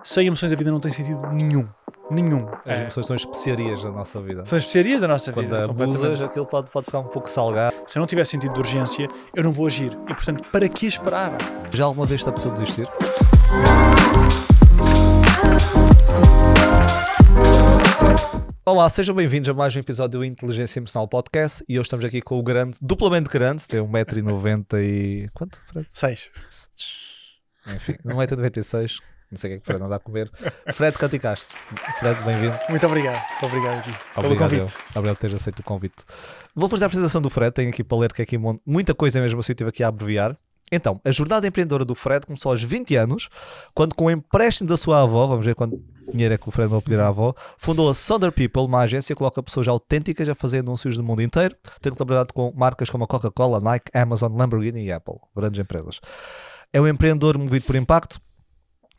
Sem emoções a vida não tem sentido nenhum. Nenhum. As emoções são especiarias da nossa vida. São as especiarias da nossa Quando vida. abusas, aquilo pode ficar um pouco salgado. Se eu não tiver sentido de urgência, eu não vou agir. E portanto, para que esperar? Já alguma vez te apeteceu desistir? Olá, sejam bem-vindos a mais um episódio do Inteligência Emocional Podcast e hoje estamos aqui com o grande, duplamente grande, tem 1,90m e... quanto, Fred? 6. Enfim, 1,96m, não sei o que é que o Fred anda a comer. Fred Canticastro. Fred, bem-vindo. Muito obrigado. Obrigado aqui pelo Obrigado, convite. Obrigado por teres aceito o convite. Vou fazer a apresentação do Fred, tenho aqui para ler que é aqui muita coisa mesmo assim, eu estive aqui a abreviar. Então, a jornada empreendedora do Fred começou aos 20 anos, quando com o empréstimo da sua avó, vamos ver quanto dinheiro é que o Fred vai pedir à avó, fundou a Sonder People, uma agência que coloca pessoas autênticas a fazer anúncios do mundo inteiro, tendo colaborado com marcas como a Coca-Cola, Nike, Amazon, Lamborghini e Apple, grandes empresas. É um empreendedor movido por impacto.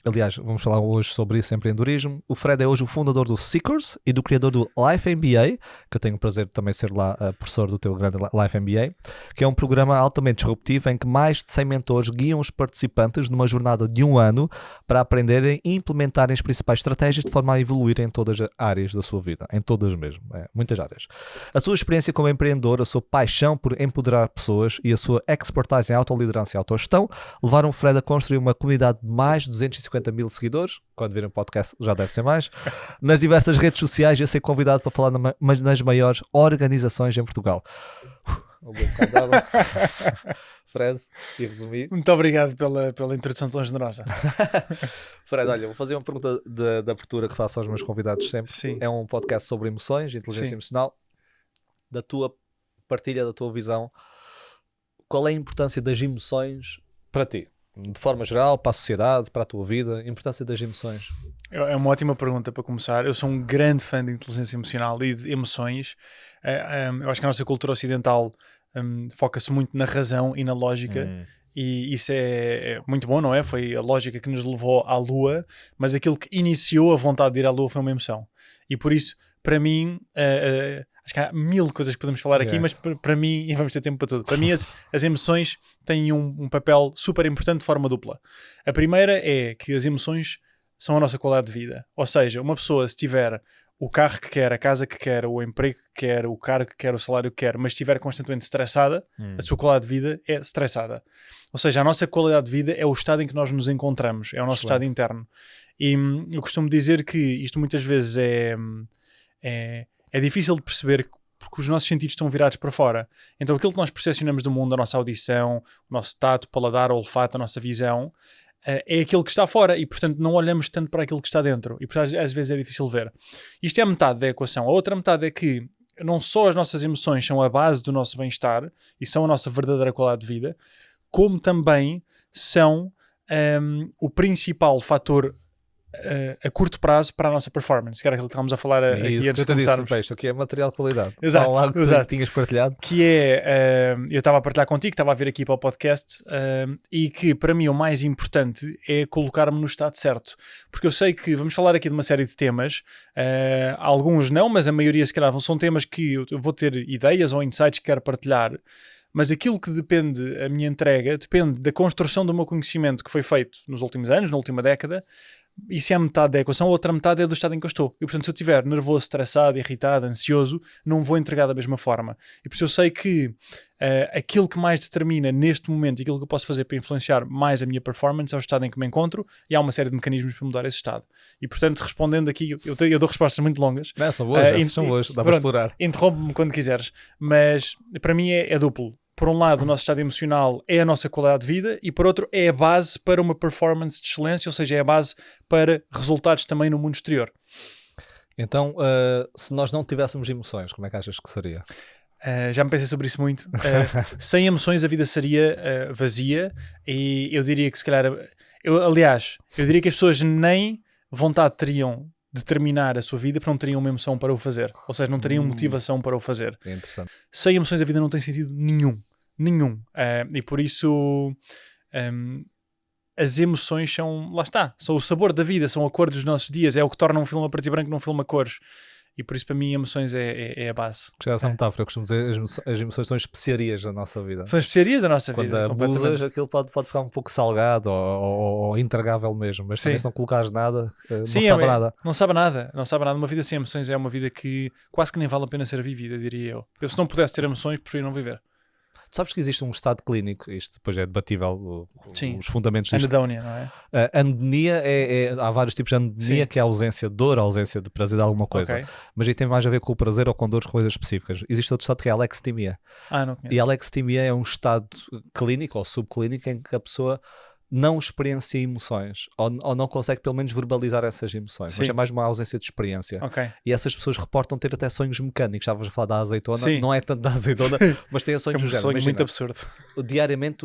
Aliás, vamos falar hoje sobre isso, empreendedorismo. O Fred é hoje o fundador do Seekers e do criador do Life MBA, que eu tenho o prazer de também ser lá professor do teu grande Life MBA, que é um programa altamente disruptivo em que mais de 100 mentores guiam os participantes numa jornada de 1 ano para aprenderem e implementarem as principais estratégias de forma a evoluir em todas as áreas da sua vida, em todas mesmo, muitas áreas. A sua experiência como empreendedor, a sua paixão por empoderar pessoas e a sua expertise em autoliderança e autogestão levaram o Fred a construir uma comunidade de mais de 250 mil seguidores, quando virem o podcast já deve ser mais, nas diversas redes sociais e a ser convidado para falar nas maiores organizações em Portugal. Fred, e resumir. Muito obrigado pela introdução tão generosa. Fred, olha, vou fazer uma pergunta de abertura que faço aos meus convidados sempre. Sim. É um podcast sobre emoções, inteligência emocional. Da tua partilha, da tua visão, qual é a importância das emoções para ti? De forma geral, para a sociedade, para a tua vida, a importância das emoções? É uma ótima pergunta para começar. Eu sou um grande fã de inteligência emocional e de emoções. Eu acho que a nossa cultura ocidental foca-se muito na razão e na lógica. E isso é muito bom, não é? Foi a lógica que nos levou à Lua, mas aquilo que iniciou a vontade de ir à Lua foi uma emoção. E por isso, para mim... acho que há 1000 coisas que podemos falar aqui, mas para mim, e vamos ter tempo para tudo, para mim as emoções têm um papel super importante de forma dupla. A primeira é que as emoções são a nossa qualidade de vida. Ou seja, uma pessoa, se tiver o carro que quer, a casa que quer, o emprego que quer, o cargo que quer, o salário que quer, mas estiver constantemente estressada, a sua qualidade de vida é estressada. Ou seja, a nossa qualidade de vida é o estado em que nós nos encontramos, é o nosso estado interno. E eu costumo dizer que isto muitas vezes é difícil de perceber porque os nossos sentidos estão virados para fora. Então aquilo que nós percepcionamos do mundo, a nossa audição, o nosso tato, paladar, olfato, a nossa visão, é aquilo que está fora e, portanto, não olhamos tanto para aquilo que está dentro. E, portanto, às vezes é difícil ver. Isto é a metade da equação. A outra metade é que não só as nossas emoções são a base do nosso bem-estar e são a nossa verdadeira qualidade de vida, como também são o principal fator a curto prazo para a nossa performance, que era aquilo que estávamos a falar aqui antes de começarmos. Isto aqui é material de qualidade. Exato, lá que exato. Tinhas partilhado. Que é, eu estava a partilhar contigo, estava a vir aqui para o podcast e que para mim o mais importante é colocar-me no estado certo, porque eu sei que vamos falar aqui de uma série de temas, alguns não, mas a maioria se calhar são temas que eu vou ter ideias ou insights que quero partilhar. Mas aquilo que depende, a minha entrega, depende da construção do meu conhecimento que foi feito nos últimos anos, na última década. Isso é a metade da equação, a outra metade é do estado em que eu estou. E portanto, se eu estiver nervoso, estressado, irritado, ansioso, não vou entregar da mesma forma. E por isso eu sei que aquilo que mais determina neste momento e aquilo que eu posso fazer para influenciar mais a minha performance é o estado em que me encontro, e há uma série de mecanismos para mudar esse estado. E portanto, respondendo aqui, eu dou respostas muito longas. Não, são boas, são boas, dá para explorar. Interrompe-me quando quiseres. Mas para mim é duplo. Por um lado, o nosso estado emocional é a nossa qualidade de vida e, por outro, é a base para uma performance de excelência, ou seja, é a base para resultados também no mundo exterior. Então, se nós não tivéssemos emoções, como é que achas que seria? Já me pensei sobre isso muito. Sem emoções a vida seria vazia e eu diria que se calhar... eu diria que as pessoas nem vontade teriam de terminar a sua vida porque não teriam uma emoção para o fazer. Ou seja, não teriam motivação para o fazer. É interessante. Sem emoções a vida não tem sentido nenhum. E por isso as emoções são, lá está, são o sabor da vida, são a cor dos nossos dias, é o que torna um filme a preto e branco num filme a cores. E por isso para mim emoções é a base. Gostei dessa metáfora, eu costumo dizer, as emoções são especiarias da nossa vida. São as especiarias da nossa Quando vida. abusas, aquilo pode ficar um pouco salgado ou intragável mesmo, mas também se não colocares nada, não sabe nada. Não sabe nada, não sabe nada. Uma vida sem emoções é uma vida que quase que nem vale a pena ser vivida, diria eu. Eu se não pudesse ter emoções, preferia não viver. Tu sabes que existe um estado clínico, isto depois é debatível, os fundamentos disto. Anedónia, não é? Anedonia há vários tipos de anedonia, que é a ausência de dor, a ausência de prazer de alguma coisa. Mas aí tem mais a ver com o prazer ou com dores, coisas específicas. Existe outro estado que é a alexithymia. Não conheço. E a alexithymia é um estado clínico ou subclínico em que a pessoa não experiencia emoções ou não consegue pelo menos verbalizar essas emoções. Sim. Mas é mais uma ausência de experiência. E essas pessoas reportam ter até sonhos mecânicos. Estavas a falar da azeitona, não é tanto da azeitona, mas tem sonhos do género. Sonho muito absurdo. Diariamente,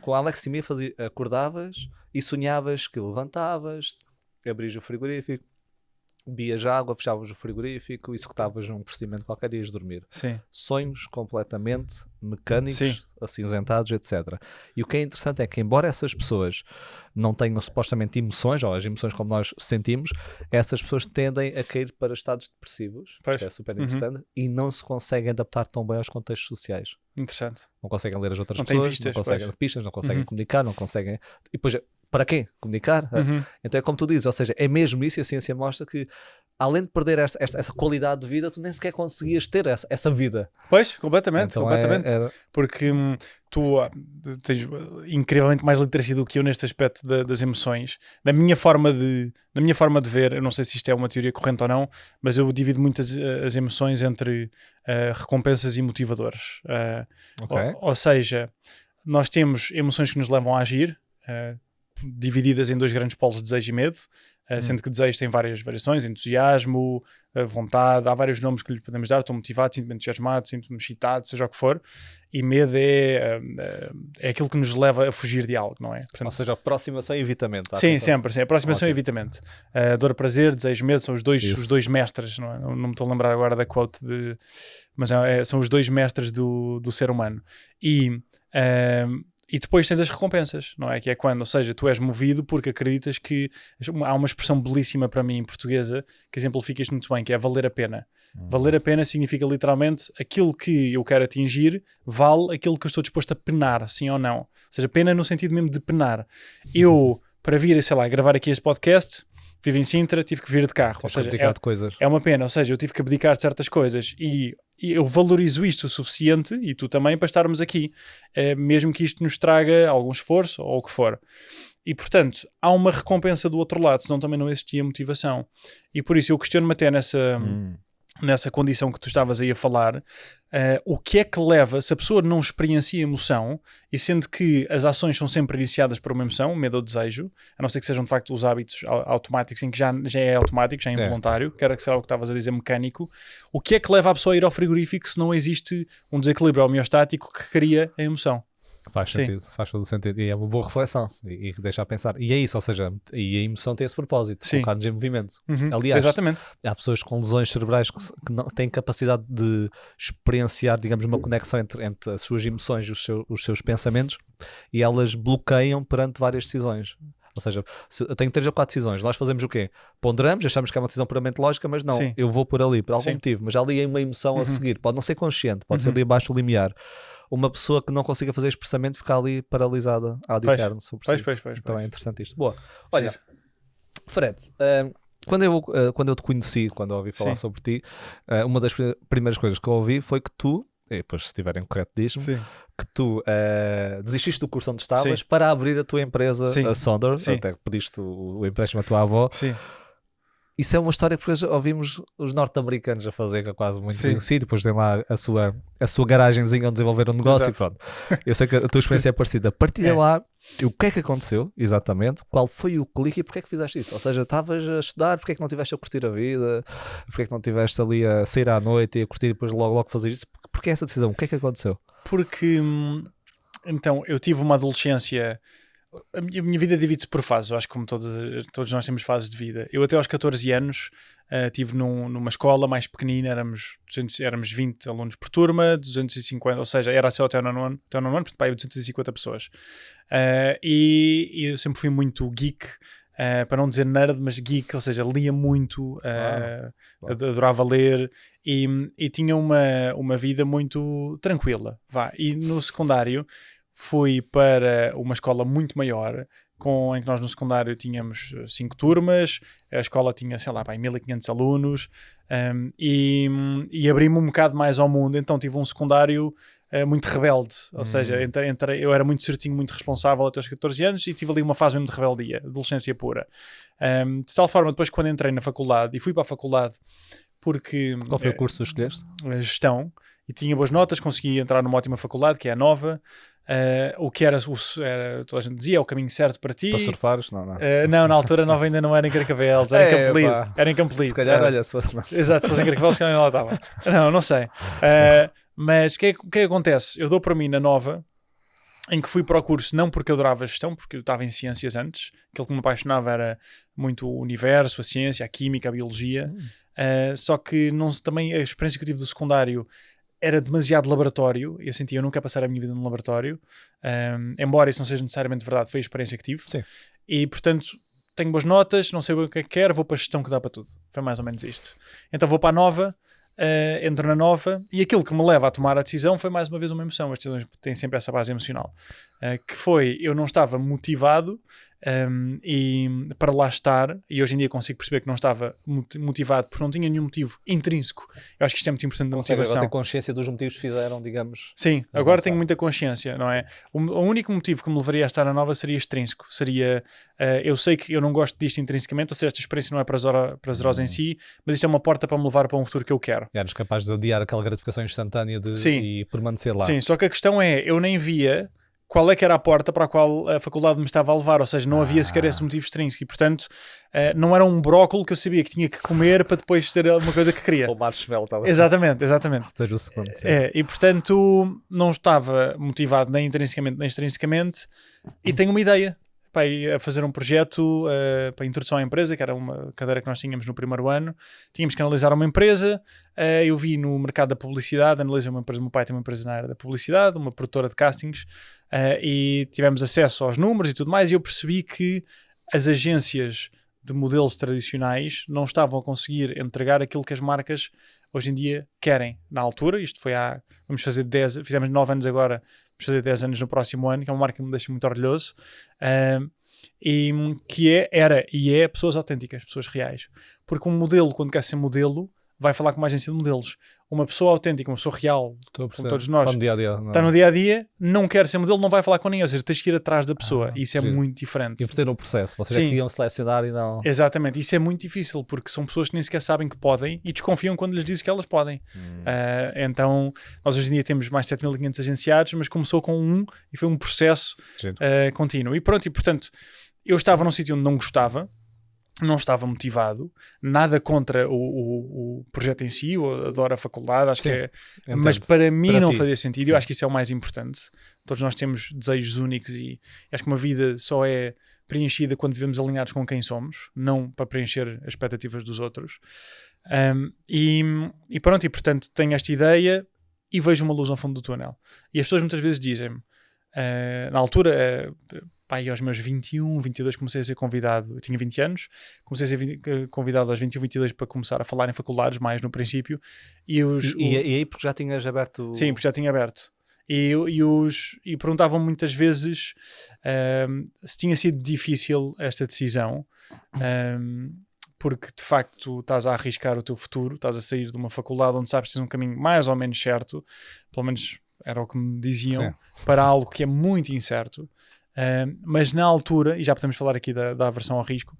com a alexithymia, acordavas e sonhavas que levantavas, abrias o frigorífico, bebias água, fechavas o frigorífico, executavas um procedimento qualquer e ias dormir. Sim. Sonhos completamente mecânicos, acinzentados, etc. E o que é interessante é que, embora essas pessoas não tenham supostamente emoções, ou as emoções como nós sentimos, essas pessoas tendem a cair para estados depressivos, isto é super interessante, e não se conseguem adaptar tão bem aos contextos sociais. Interessante. Não conseguem ler as outras não pessoas, pistas, não conseguem pistas, não conseguem comunicar, não conseguem... E depois, para quê? Comunicar? Então é como tu dizes, ou seja, é mesmo isso, e a ciência mostra que além de perder essa qualidade de vida, tu nem sequer conseguias ter essa vida. Pois, completamente, então completamente. Porque tu tens incrivelmente mais literacia do que eu neste aspecto das emoções. Na minha forma de ver, eu não sei se isto é uma teoria corrente ou não, mas eu divido muito as emoções entre recompensas e motivadores. Ou seja, nós temos emoções que nos levam a agir, divididas em dois grandes polos de desejo e medo, sendo que desejo tem várias variações, entusiasmo, vontade, há vários nomes que lhe podemos dar. Estou motivado, sinto-me entusiasmado, sinto-me excitado, seja o que for, e medo é aquilo que nos leva a fugir de algo, não é? Portanto, ou seja, aproximação e evitamento. Sim, sempre, sim. Aproximação e evitamento. Dor, prazer, desejo, medo são os dois mestres, não é? Não me estou a lembrar agora da quote, mas são os dois mestres do ser humano. E depois tens as recompensas, não é? Que é quando, ou seja, tu és movido porque acreditas que... Há uma expressão belíssima para mim em portuguesa que exemplifica isto muito bem, que é valer a pena. Valer a pena significa literalmente aquilo que eu quero atingir vale aquilo que eu estou disposto a penar, sim ou não. Ou seja, pena no sentido mesmo de penar. Eu, para vir, sei lá, gravar aqui este podcast... Vivo em Sintra, tive que vir de carro. Ou seja, é uma pena. Ou seja, eu tive que abdicar de certas coisas e eu valorizo isto o suficiente, e tu também, para estarmos aqui. Mesmo que isto nos traga algum esforço ou o que for. E, portanto, há uma recompensa do outro lado, senão também não existia motivação. E por isso eu questiono-me até nessa condição que tu estavas aí a falar, o que é que leva, se a pessoa não experiencia emoção, e sendo que as ações são sempre iniciadas por uma emoção, medo ou desejo, a não ser que sejam de facto os hábitos automáticos, em que já é automático, já é involuntário, que era o que estavas a dizer, mecânico, o que é que leva a pessoa a ir ao frigorífico se não existe um desequilíbrio homeostático que cria a emoção? Faz sentido, faz todo o sentido, e é uma boa reflexão e deixa a pensar, e é isso, ou seja, e a emoção tem esse propósito, colocar-nos em movimento. Aliás, exatamente. Há pessoas com lesões cerebrais que não têm capacidade de experienciar, digamos, uma conexão entre as suas emoções e os seus pensamentos, e elas bloqueiam perante várias decisões. Ou seja, eu tenho 3 ou 4 decisões, nós fazemos o quê? Ponderamos, achamos que é uma decisão puramente lógica, mas não, eu vou por ali, por algum motivo, mas ali é uma emoção a seguir, pode não ser consciente, pode ser ali abaixo do limiar. Uma pessoa que não consiga fazer expressamento fica ali paralisada ad eterno. Então é interessante isto. Boa. Olha, Fred, quando eu te conheci, quando eu ouvi falar sobre ti, uma das primeiras coisas que eu ouvi foi que tu, e depois se estiverem correto diz-me, que tu desististe do curso onde estavas para abrir a tua empresa, a Sonder, até pediste o empréstimo à tua avó. Isso é uma história que depois ouvimos os norte-americanos a fazer, que é quase muito conhecido. Depois tem lá a sua garagenzinha onde desenvolver um negócio. E pronto. Eu sei que a tua experiência é parecida. Partilha lá o que é que aconteceu, exatamente, qual foi o clique e porque é que fizeste isso. Ou seja, estavas a estudar, porque é que não estiveste a curtir a vida, porque é que não estiveste ali a sair à noite e a curtir e depois logo fazer isso. Porque essa decisão, o que é que aconteceu? Porque, então, eu tive uma adolescência... A minha vida divide-se por fases, eu acho que como todos nós temos fases de vida. Eu até aos 14 anos estive numa escola mais pequenina, éramos 20 alunos por turma, 250, ou seja, era assim até o nono ano, portanto, para aí 250 pessoas. E eu sempre fui muito geek, para não dizer nerd, mas geek, ou seja, lia muito, adorava ler e tinha uma vida muito tranquila. E no secundário fui para uma escola muito maior, em que nós no secundário tínhamos 5 turmas, a escola tinha, sei lá, 1500 alunos, e abri-me um bocado mais ao mundo, então tive um secundário muito rebelde, ou seja, eu era muito certinho, muito responsável até aos 14 anos e tive ali uma fase mesmo de rebeldia, adolescência pura. De tal forma, depois quando entrei na faculdade, e fui para a faculdade porque... Qual foi o curso que tu escolheste? Gestão, e tinha boas notas, consegui entrar numa ótima faculdade, que é a Nova. O que era, toda a gente dizia, é o caminho certo para ti. Para surfares? Não. Não, na altura Nova ainda não era em Carcavelos, era em Campolide. Se calhar, olha, se fosse... Exato, se fosse em Carcavelos, se calhar lá estava. Não sei. Mas o que acontece? Eu dou para mim na Nova, em que fui para o curso não porque eu adorava gestão, porque eu estava em ciências antes, aquilo que me apaixonava era muito o universo, a ciência, a química, a biologia, só que também a experiência que eu tive do secundário era demasiado laboratório. Eu sentia, eu não quero passar a minha vida num laboratório, embora isso não seja necessariamente verdade, foi a experiência que tive. Sim. E portanto tenho boas notas, não sei o que é que quero, vou para a gestão que dá para tudo. Foi mais ou menos isto. Então vou para a Nova, entro na Nova, e aquilo que me leva a tomar a decisão foi mais uma vez uma emoção. As decisões têm sempre essa base emocional, que foi, eu não estava motivado e para lá estar, e hoje em dia consigo perceber que não estava motivado porque não tinha nenhum motivo intrínseco. Eu acho que isto é muito importante da motivação. Agora ter consciência dos motivos que fizeram, digamos... Sim, agora tenho muita consciência, não é? O único motivo que me levaria a estar na Nova seria extrínseco. Seria, eu sei que eu não gosto disto intrinsecamente, ou seja, esta experiência não é prazerosa em si, mas isto é uma porta para me levar para um futuro que eu quero. Eras capaz de odiar aquela gratificação instantânea e permanecer lá. Sim, só que a questão é, eu nem via qual é que era a porta para a qual a faculdade me estava a levar, ou seja, não havia sequer esse motivo extrínseco e, portanto, não era um brócolo que eu sabia que tinha que comer para depois ter alguma coisa que queria. Ou marshmallow, estava. Exatamente. Seja o segundo, e, portanto, não estava motivado nem intrinsecamente nem extrinsecamente e tenho uma ideia para ir a fazer um projeto para a introdução à empresa, que era uma cadeira que nós tínhamos no primeiro ano. Tínhamos que analisar uma empresa. Eu vi no mercado da publicidade, analisei uma empresa, meu pai tem uma empresa na área da publicidade, uma produtora de castings, e tivemos acesso aos números e tudo mais, e eu percebi que as agências de modelos tradicionais não estavam a conseguir entregar aquilo que as marcas hoje em dia querem. Na altura, isto foi fizemos 9 anos agora, vamos fazer 10 anos no próximo ano, que é uma marca que me deixa muito orgulhoso, e que é pessoas autênticas, pessoas reais. Porque um modelo, quando quer ser modelo, vai falar com uma agência de modelos. Uma pessoa autêntica, uma pessoa real, como todos nós, está no dia-a-dia, não quer ser modelo, não vai falar com ninguém. Ou seja, tens que ir atrás da pessoa. Isso é muito diferente. Inverter o processo. Vocês é que iam selecionar e não... Exatamente. Isso é muito difícil, porque são pessoas que nem sequer sabem que podem e desconfiam quando lhes dizes que elas podem. Então, nós hoje em dia temos mais de 7.500 agenciados, mas começou com e foi um processo contínuo. E pronto, e portanto, eu estava num sítio onde não gostava, não estava motivado, nada contra o projeto em si, eu adoro a faculdade, acho que mas para mim não fazia sentido. Eu acho que isso é o mais importante. Todos nós temos desejos únicos e acho que uma vida só é preenchida quando vivemos alinhados com quem somos, não para preencher as expectativas dos outros. E pronto, e portanto tenho esta ideia e vejo uma luz ao fundo do túnel. E as pessoas muitas vezes dizem-me, na altura... aos meus 21, 22 comecei a ser convidado, eu tinha 20 anos, comecei a ser convidado aos 21, 22 para começar a falar em faculdades, mais no princípio. E aí porque já tinhas aberto... Sim, porque já tinha aberto. E perguntavam muitas vezes se tinha sido difícil esta decisão, porque de facto estás a arriscar o teu futuro, estás a sair de uma faculdade onde sabes que tens um caminho mais ou menos certo, pelo menos era o que me diziam, para algo que é muito incerto. Mas na altura, e já podemos falar aqui da aversão ao risco,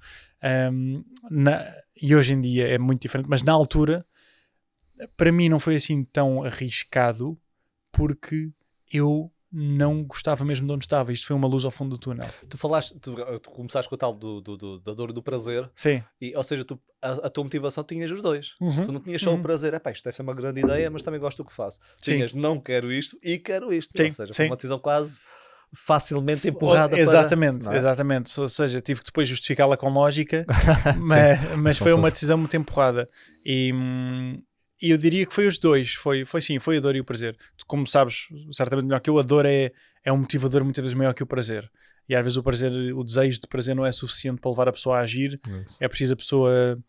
e hoje em dia é muito diferente, mas na altura para mim não foi assim tão arriscado porque eu não gostava mesmo de onde estava. Isto foi uma luz ao fundo do túnel. Tu começaste com o tal da dor e do prazer. Sim. Ou seja, a tua motivação tinhas os dois. Tu não tinhas só o prazer, isto deve ser uma grande ideia, mas também gosto do que faço. Tinhas não quero isto e quero isto. Ou seja, foi uma decisão quase facilmente empurrada exatamente, para... exatamente. Ou seja, tive que depois justificá-la com lógica, mas foi uma decisão muito empurrada. E E eu diria que foi os dois, foi a dor e o prazer. Tu, como sabes, certamente melhor que eu, a dor é um motivador muitas vezes maior que o prazer. E às vezes o prazer, o desejo de prazer não é suficiente para levar a pessoa a agir. Isso. É preciso a pessoa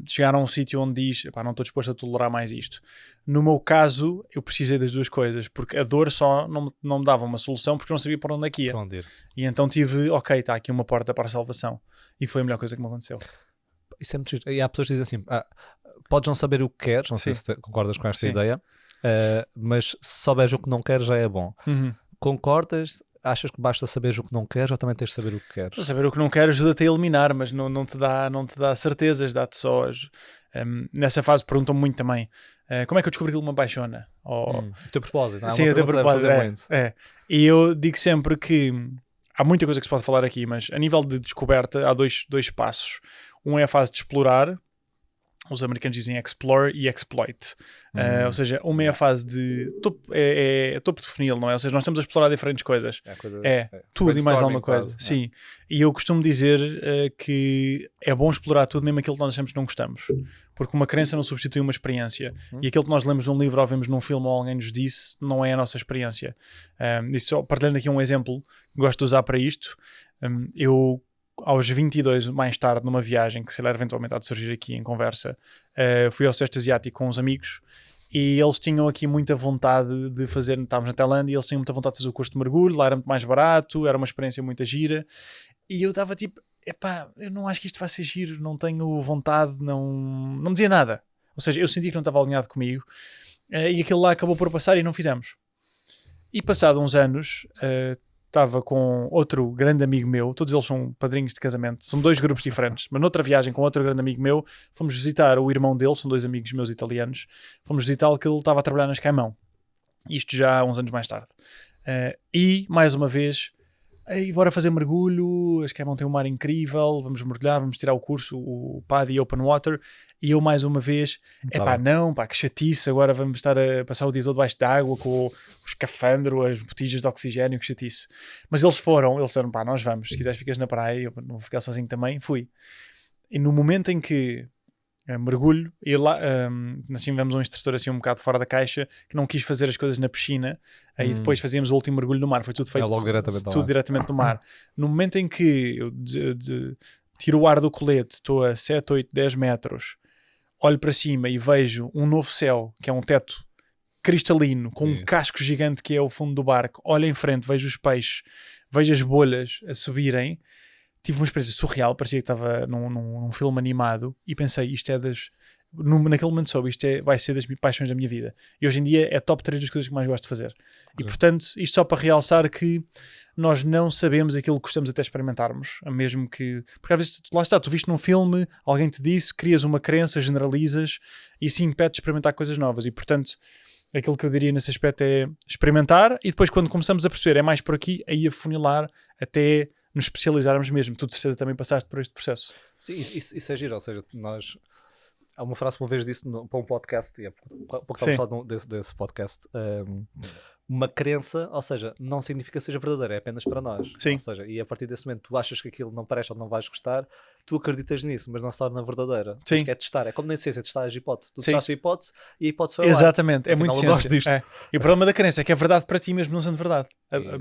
chegar a um sítio onde diz, epá, não estou disposto a tolerar mais isto. No meu caso, eu precisei das duas coisas, porque a dor só não me dava uma solução porque eu não sabia para onde é que ia. Para onde ir. E então tive, ok, está aqui uma porta para a salvação. E foi a melhor coisa que me aconteceu. Isso é muito giro. E há pessoas que dizem assim, podes não saber o que queres, não sei se concordas com esta ideia, mas se souberes o que não queres já é bom. Concordas? Achas que basta saberes o que não queres ou também tens de saber o que queres? Saber o que não queres ajuda-te a eliminar, mas não te dá certezas, dá-te só nessa fase perguntam-me muito também como é que eu descobri que ele me apaixona? O teu propósito, não é? Sim, o teu propósito, E eu digo sempre que há muita coisa que se pode falar aqui, mas a nível de descoberta há dois passos. Um é a fase de explorar, os americanos dizem explore e exploit. Ou seja, uma é a fase de topo de funil, não é? Ou seja, nós estamos a explorar diferentes coisas. Tudo e mais alguma coisa. Sim. E eu costumo dizer que é bom explorar tudo, mesmo aquilo que nós achamos que não gostamos. Porque uma crença não substitui uma experiência. E aquilo que nós lemos num livro ou vemos num filme ou alguém nos disse, não é a nossa experiência. E só partilhando aqui um exemplo que gosto de usar para isto, eu aos 22, mais tarde, numa viagem que se calhar eventualmente há de surgir aqui em conversa, fui ao Sudeste Asiático com uns amigos e eles tinham aqui muita vontade de fazer, estávamos na Tailândia e eles tinham muita vontade de fazer o curso de mergulho, lá era muito mais barato, era uma experiência muito gira e eu estava tipo, epá, eu não acho que isto vai ser giro, não tenho vontade, não me dizia nada. Ou seja, eu senti que não estava alinhado comigo e aquilo lá acabou por passar e não fizemos. E passado uns anos... estava com outro grande amigo meu, todos eles são padrinhos de casamento, são dois grupos diferentes, mas noutra viagem com outro grande amigo meu, fomos visitar o irmão dele, são dois amigos meus italianos, fomos visitá-lo que ele estava a trabalhar nas Caimão, isto já há uns anos mais tarde. E, mais uma vez, bora fazer mergulho, as Caimão têm um mar incrível, vamos mergulhar, vamos tirar o curso, o PADI Open Water, e eu mais uma vez, que chatice, agora vamos estar a passar o dia todo debaixo de água com o escafandro, as botijas de oxigênio, que chatice. Mas eles disseram, nós vamos, se quiseres ficas na praia, eu não vou ficar sozinho também, fui. E no momento em que mergulho, e lá nós tivemos um instrutor assim um bocado fora da caixa, que não quis fazer as coisas na piscina, e depois fazíamos o último mergulho no mar, foi tudo feito diretamente no mar. No momento em que eu tiro o ar do colete, estou a 7, 8, 10 metros, olho para cima e vejo um novo céu, que é um teto cristalino, com um casco gigante que é o fundo do barco, olho em frente, vejo os peixes, vejo as bolhas a subirem, tive uma experiência surreal, parecia que estava num filme animado e pensei, isto é naquele momento soube, vai ser das paixões da minha vida. E hoje em dia é top 3 das coisas que mais gosto de fazer. E portanto, isto só para realçar que nós não sabemos aquilo que gostamos até experimentarmos, mesmo que... Porque às vezes, lá está, tu viste num filme, alguém te disse, crias uma crença, generalizas e assim impede de experimentar coisas novas. E portanto, aquilo que eu diria nesse aspecto é experimentar e depois quando começamos a perceber, é mais por aqui, aí afunilar até nos especializarmos mesmo. Tu de certeza também passaste por este processo. Sim, isso é giro, ou seja, nós... Há uma frase que uma vez disse para um podcast, e há pouco estava a falar desse podcast, uma crença, ou seja, não significa que seja verdadeira, é apenas para nós. Sim. Ou seja, e a partir desse momento tu achas que aquilo não presta ou não vais gostar, tu acreditas nisso, mas não se torna verdadeira. Sim. É testar, é como na ciência, testar as hipóteses. Tu testaste a hipótese e a hipótese foi exatamente, lá. É muito ciência. E o problema da crença é que é verdade para ti mesmo não sendo verdade.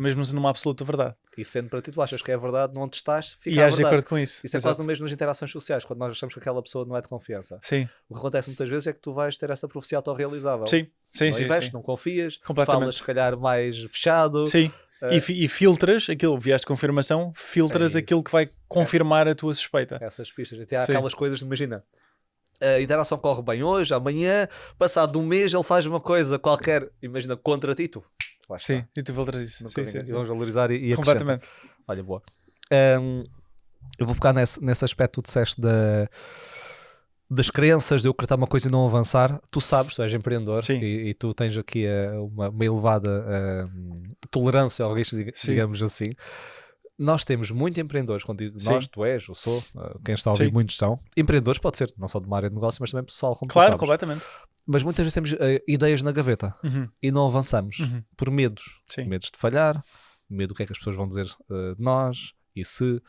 Mesmo não sendo uma absoluta verdade. E sendo para ti, tu achas que é verdade, não testaste, fica e a verdade. E de acordo com isso. Isso é quase o mesmo nas interações sociais, quando nós achamos que aquela pessoa não é de confiança. Sim. O que acontece muitas vezes é que tu vais ter essa profecia autorrealizável. Sim. Não confias, falas se calhar mais fechado. Sim. E filtras aquilo, viés de confirmação, filtras aquilo que vai confirmar a tua suspeita. Essas pistas. Até há aquelas coisas, imagina, a interação corre bem hoje, amanhã, passado um mês ele faz uma coisa qualquer, imagina, contra ti, tu. Sim, e tu filtras isso. Sim. E vamos valorizar e completamente. Olha, boa. Eu vou pegar nesse aspecto que tu disseste das crenças de eu acreditar uma coisa e não avançar. Tu sabes, tu és empreendedor e tu tens aqui uma elevada tolerância ao risco, digamos assim. Nós temos muitos empreendedores, quando digo nós, tu és, eu sou, quem está a ouvir, muitos são. Empreendedores pode ser, não só de uma área de negócio, mas também pessoal, como claro, tu sabes. Completamente. Mas muitas vezes temos ideias na gaveta e não avançamos por medos. Medos de falhar, medo do que é que as pessoas vão dizer de nós, e se...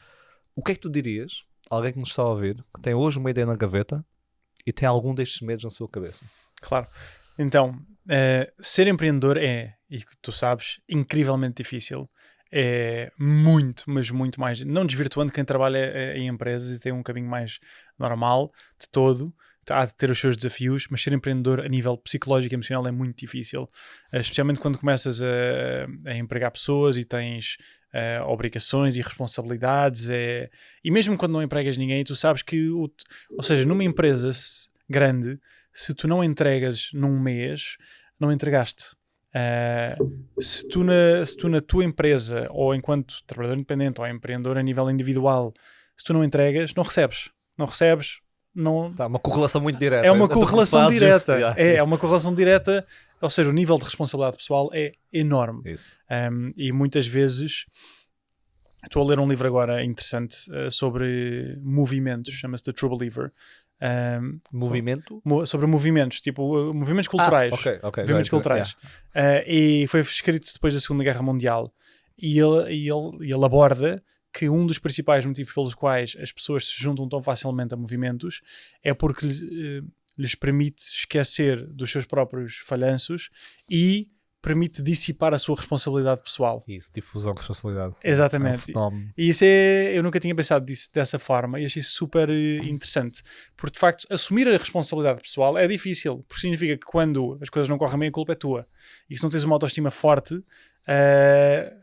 O que é que tu dirias, alguém que nos está a ouvir, que tem hoje uma ideia na gaveta e tem algum destes medos na sua cabeça. Claro. Então, ser empreendedor é, e tu sabes, incrivelmente difícil. É muito, mas muito mais, não desvirtuando quem trabalha em empresas e tem um caminho mais normal de todo, há de ter os seus desafios, mas ser empreendedor a nível psicológico e emocional é muito difícil, especialmente quando começas a empregar pessoas e tens obrigações e responsabilidades, e mesmo quando não empregas ninguém, tu sabes que, ou seja, numa empresa grande, se tu não entregas num mês, não entregaste. Se tu na tua empresa, ou enquanto trabalhador independente ou empreendedor a nível individual, se tu não entregas, não recebes. Não... Tá, uma correlação muito direta. É uma correlação direta. É uma correlação direta, ou seja, o nível de responsabilidade pessoal é enorme. Isso. E muitas vezes, estou a ler um livro agora interessante sobre movimentos, chama-se The True Believer. Movimento? Sobre movimentos, tipo movimentos culturais. Movimentos culturais. E foi escrito depois da Segunda Guerra Mundial. E ele aborda que um dos principais motivos pelos quais as pessoas se juntam tão facilmente a movimentos é porque lhes permite esquecer dos seus próprios falhanços e permite dissipar a sua responsabilidade pessoal. Isso, difusão de responsabilidade. Exatamente. E isso eu nunca tinha pensado dessa forma e achei super interessante. Porque, de facto, assumir a responsabilidade pessoal é difícil, porque significa que quando as coisas não correm bem, a culpa é tua. E se não tens uma autoestima forte, é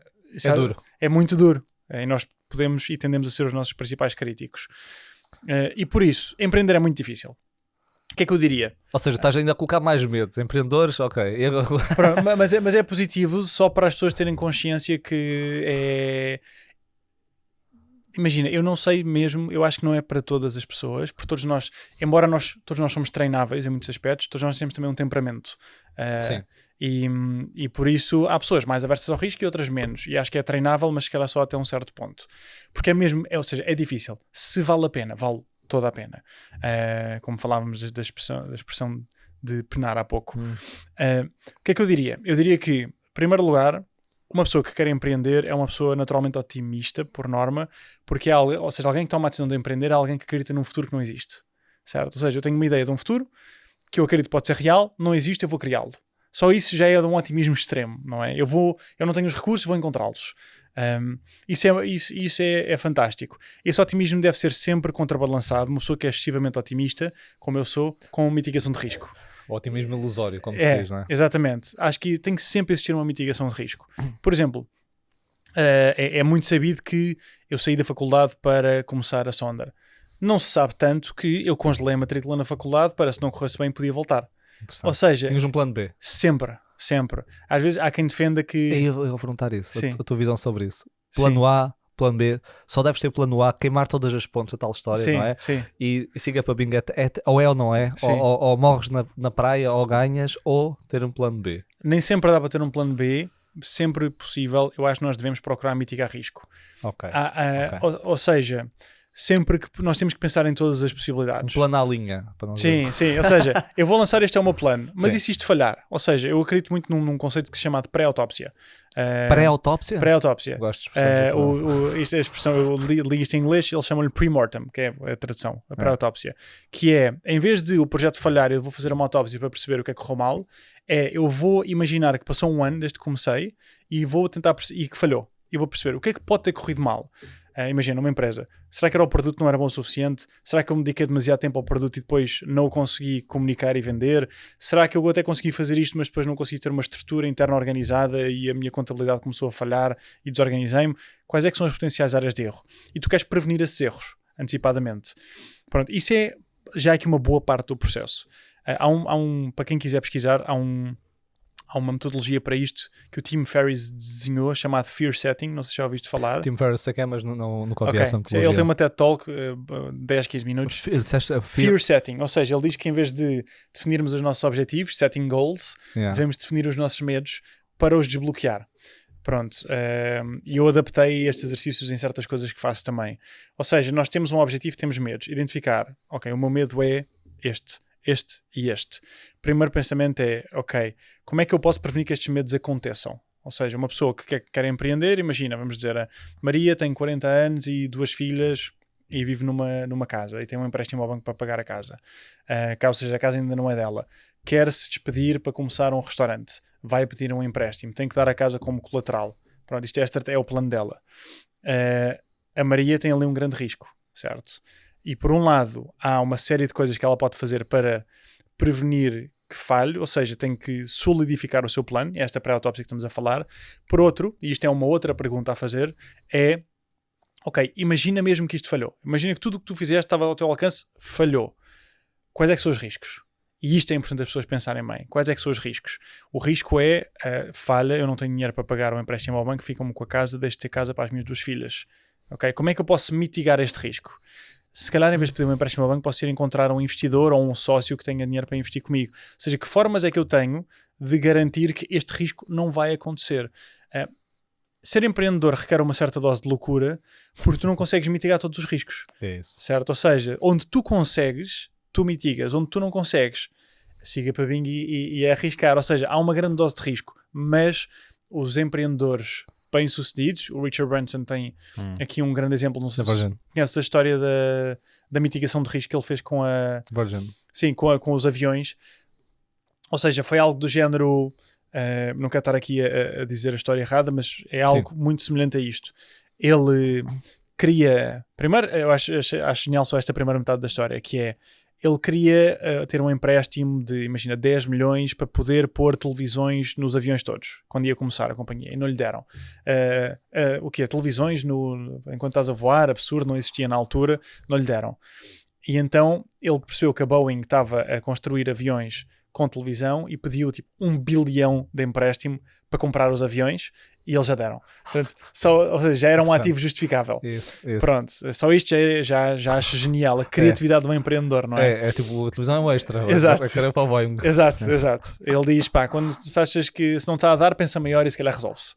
duro. É muito duro. E nós podemos e tendemos a ser os nossos principais críticos. E por isso, empreender é muito difícil. O que é que eu diria? Ou seja, estás ainda a colocar mais medos. Empreendedores, ok. Mas é positivo só para as pessoas terem consciência que é... Imagina, eu não sei mesmo, eu acho que não é para todas as pessoas, porque todos nós, embora todos nós somos treináveis em muitos aspectos, todos nós temos também um temperamento. Sim. E por isso há pessoas mais aversas ao risco e outras menos. E acho que é treinável, mas se calhar só até um certo ponto. Porque ou seja, é difícil. Se vale a pena, vale toda a pena. Como falávamos da expressão de penar há pouco. O que é que eu diria? Eu diria que, em primeiro lugar, uma pessoa que quer empreender é uma pessoa naturalmente otimista, por norma, porque ou seja, alguém que toma a decisão de empreender é alguém que acredita num futuro que não existe. Certo? Ou seja, eu tenho uma ideia de um futuro que eu acredito pode ser real, não existe, eu vou criá-lo. Só isso já é de um otimismo extremo, não é? Eu não tenho os recursos, vou encontrá-los. Isso é fantástico. Esse otimismo deve ser sempre contrabalançado. Uma pessoa que é excessivamente otimista, como eu sou, com mitigação de risco. O otimismo ilusório, como se diz, não é? Exatamente. Acho que tem que sempre existir uma mitigação de risco. Por exemplo, é muito sabido que eu saí da faculdade para começar a Sonder. Não se sabe tanto que eu congelei a matrícula na faculdade para, se não corresse bem, podia voltar. Ou seja... Tinhas um plano B? Sempre. Às vezes há quem defenda que... Eu vou perguntar isso, a tua visão sobre isso. Plano A, plano B, só deves ter plano A, queimar todas as pontes, a tal história, não é? Sim. E siga para bingo, ou é ou não é, ou morres na praia, ou ganhas, ou ter um plano B. Nem sempre dá para ter um plano B, sempre possível, eu acho que nós devemos procurar mitigar risco. Ok. Ou seja... Sempre que nós temos que pensar em todas as possibilidades. Um plano à linha. Para sim, ou seja, eu vou lançar este é o meu plano, mas e se isto falhar? Ou seja, eu acredito muito num conceito que se chama de pré-autópsia. Pré-autópsia? Pré-autópsia. Gosto de expressão. Isto é a expressão, eu li isto em inglês, eles chamam-lhe pre-mortem, que é a tradução, a pré-autópsia. Que é, em vez de o projeto falhar, eu vou fazer uma autópsia para perceber o que é que correu mal, eu vou imaginar que passou um ano desde que comecei e vou tentar e que falhou. E vou perceber o que é que pode ter corrido mal. Imagina, uma empresa. Será que era o produto que não era bom o suficiente? Será que eu me dediquei demasiado tempo ao produto e depois não o consegui comunicar e vender? Será que eu até consegui fazer isto, mas depois não consegui ter uma estrutura interna organizada e a minha contabilidade começou a falhar e desorganizei-me? Quais é que são as potenciais áreas de erro? E tu queres prevenir esses erros antecipadamente. Pronto, isso é já aqui uma boa parte do processo. Para quem quiser pesquisar, há uma metodologia para isto que o Tim Ferriss desenhou, chamado Fear Setting. Não sei se já ouviste falar. Tim Ferriss sei que é, mas nunca ouvi essa metodologia. Ele tem uma TED Talk, 10, 15 minutos. Fear Setting, ou seja, ele diz que em vez de definirmos os nossos objetivos, setting goals, devemos definir os nossos medos para os desbloquear. Pronto, e eu adaptei estes exercícios em certas coisas que faço também. Ou seja, nós temos um objetivo, temos medos. Identificar, ok, o meu medo é este e este. Primeiro pensamento é, ok, como é que eu posso prevenir que estes medos aconteçam? Ou seja, uma pessoa que quer empreender, imagina, vamos dizer, a Maria tem 40 anos e 2 filhas, e vive numa casa e tem um empréstimo ao banco para pagar a casa, ou seja, a casa ainda não é dela, quer se despedir para começar um restaurante, vai pedir um empréstimo, tem que dar a casa como colateral. Pronto, isto é o plano dela. A Maria tem ali um grande risco, certo? E por um lado há uma série de coisas que ela pode fazer para prevenir que falhe, ou seja, tem que solidificar o seu plano, é esta pré-autópsia que estamos a falar. Por outro, e isto é uma outra pergunta a fazer, é, ok, imagina mesmo que isto falhou. Imagina que tudo o que tu fizeste estava ao teu alcance, falhou. Quais é que são os riscos? E isto é importante as pessoas pensarem bem. Quais é que são os riscos? O risco é, falha, eu não tenho dinheiro para pagar um empréstimo ao banco, ficam-me com a casa, deixo de ter casa para as minhas 2 filhas. Okay? Como é que eu posso mitigar este risco? Se calhar, em vez de pedir um empréstimo ao banco, posso ir encontrar um investidor ou um sócio que tenha dinheiro para investir comigo. Ou seja, que formas é que eu tenho de garantir que este risco não vai acontecer? Ser empreendedor requer uma certa dose de loucura, porque tu não consegues mitigar todos os riscos. Isso. Certo? Ou seja, onde tu consegues, tu mitigas. Onde tu não consegues, siga para bingo e é arriscar. Ou seja, há uma grande dose de risco. Mas os empreendedores bem-sucedidos, o Richard Branson tem aqui um grande exemplo, não sei se conhece a história da mitigação de risco que ele fez com a Virgin. Sim, com os aviões. Ou seja, foi algo do género, não quero estar aqui a dizer a história errada, mas é algo muito semelhante a isto. Ele queria, primeiro, eu acho genial só esta primeira metade da história, que é, ele queria ter um empréstimo de, imagina, 10 milhões para poder pôr televisões nos aviões todos, quando ia começar a companhia, e não lhe deram. O quê? Televisões enquanto estás a voar, absurdo, não existia na altura, não lhe deram. E então ele percebeu que a Boeing estava a construir aviões com televisão e pediu tipo 1 bilhão de empréstimo para comprar os aviões e eles já deram. Portanto, ou seja, já era um ativo justificável. Isso. Pronto, só isto já acho genial. A criatividade do empreendedor, não é? É tipo, a televisão é um extra. Exato. É para o Boeing. Exato. Ele diz, quando tu achas que se não está a dar, pensa maior e se calhar resolve-se.